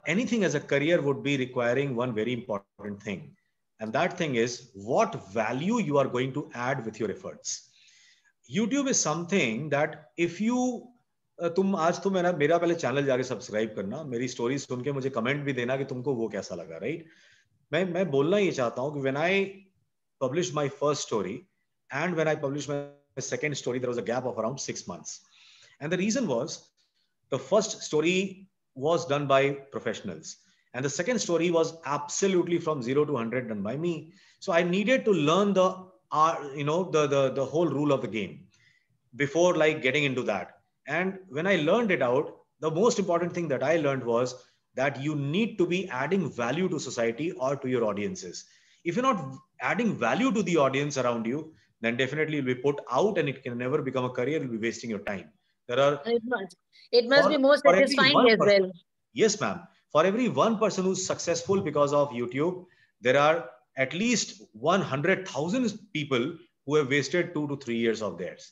Anything as a career would be requiring one very important thing. And that thing is what value you are going to add with your efforts. YouTube is something that if you तुम आज तो मेरा पहले channel जाके subscribe करना, मेरी story सुन के मुझे कमेंट भी देना कि तुमको वो कैसा लगा, राइट? मैं बोलना ये चाहता हूँ कि when I published my first story and when I published my second story, there was a gap of around 6 months. And the reason was the first story was done by professionals. And the second story was absolutely from 0 to 100 done by me. So I needed to learn the whole rule of the game before like getting into that. And when I learned it out, the most important thing that I learned was that you need to be adding value to society or to your audiences. If you're not adding value to the audience around you, then definitely you'll be put out and it can never become a career. You'll be wasting your time. There are it must be more satisfying as well. Yes, ma'am. For every one person who's successful because of YouTube, there are at least 100,000 people who have wasted 2 to 3 years of theirs.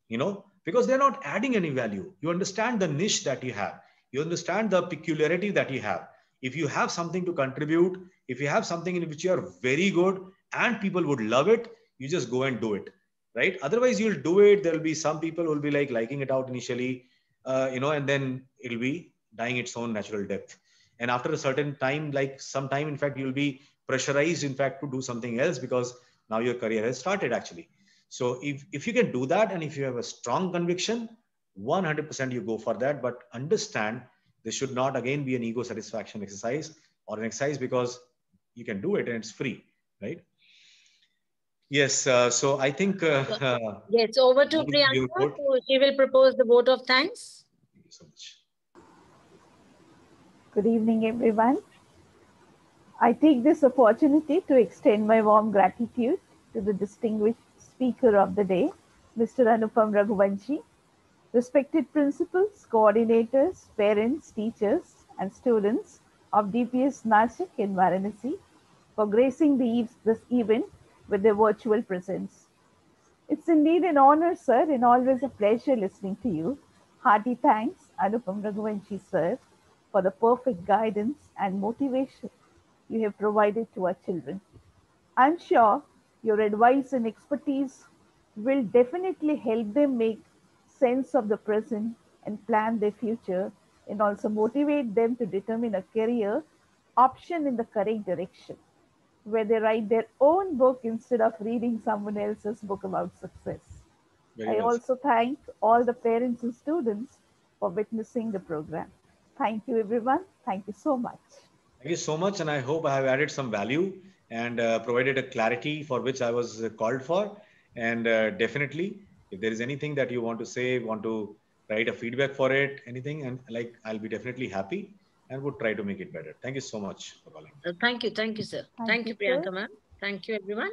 You know, because they're not adding any value. You understand the niche that you have. You understand the peculiarity that you have. If you have something to contribute, if you have something in which you are very good and people would love it, you just go and do it, right? Otherwise, you'll do it. There'll be some people who will be like liking it out initially, and then it'll be dying its own natural death. And after a certain time, like some time, in fact, you'll be pressurized, in fact, to do something else because now your career has started actually. So if you can do that and if you have a strong conviction, 100% you go for that. But understand this should not again be an ego satisfaction exercise or an exercise because you can do it and it's free, right? Yes. So I think yes, over to Priyanka. So she will propose the vote of thanks. Thank you so much. Good evening, everyone. I take this opportunity to extend my warm gratitude to the distinguished speaker of the day, Mr. Anupam Raghuvanshi, respected principals, coordinators, parents, teachers, and students of DPS Nashik in Varanasi for gracing this event with their virtual presence. It's indeed an honor, sir, and always a pleasure listening to you. Hearty thanks, Anupam Raghuvanshi, sir, for the perfect guidance and motivation you have provided to our children. I'm sure your advice and expertise will definitely help them make sense of the present and plan their future, and also motivate them to determine a career option in the correct direction, where they write their own book instead of reading someone else's book about success. I also thank all the parents and students for witnessing the program. Thank you, everyone. Thank you so much. Thank you so much. And I hope I have added some value and provided a clarity for which I was called for. And definitely, if there is anything that you want to say, want to write a feedback for it, anything, and like, I'll be definitely happy and would try to make it better. Thank you so much for calling. Thank you. Thank you, sir. Thank you, Priyanka, ma'am. Thank you, everyone.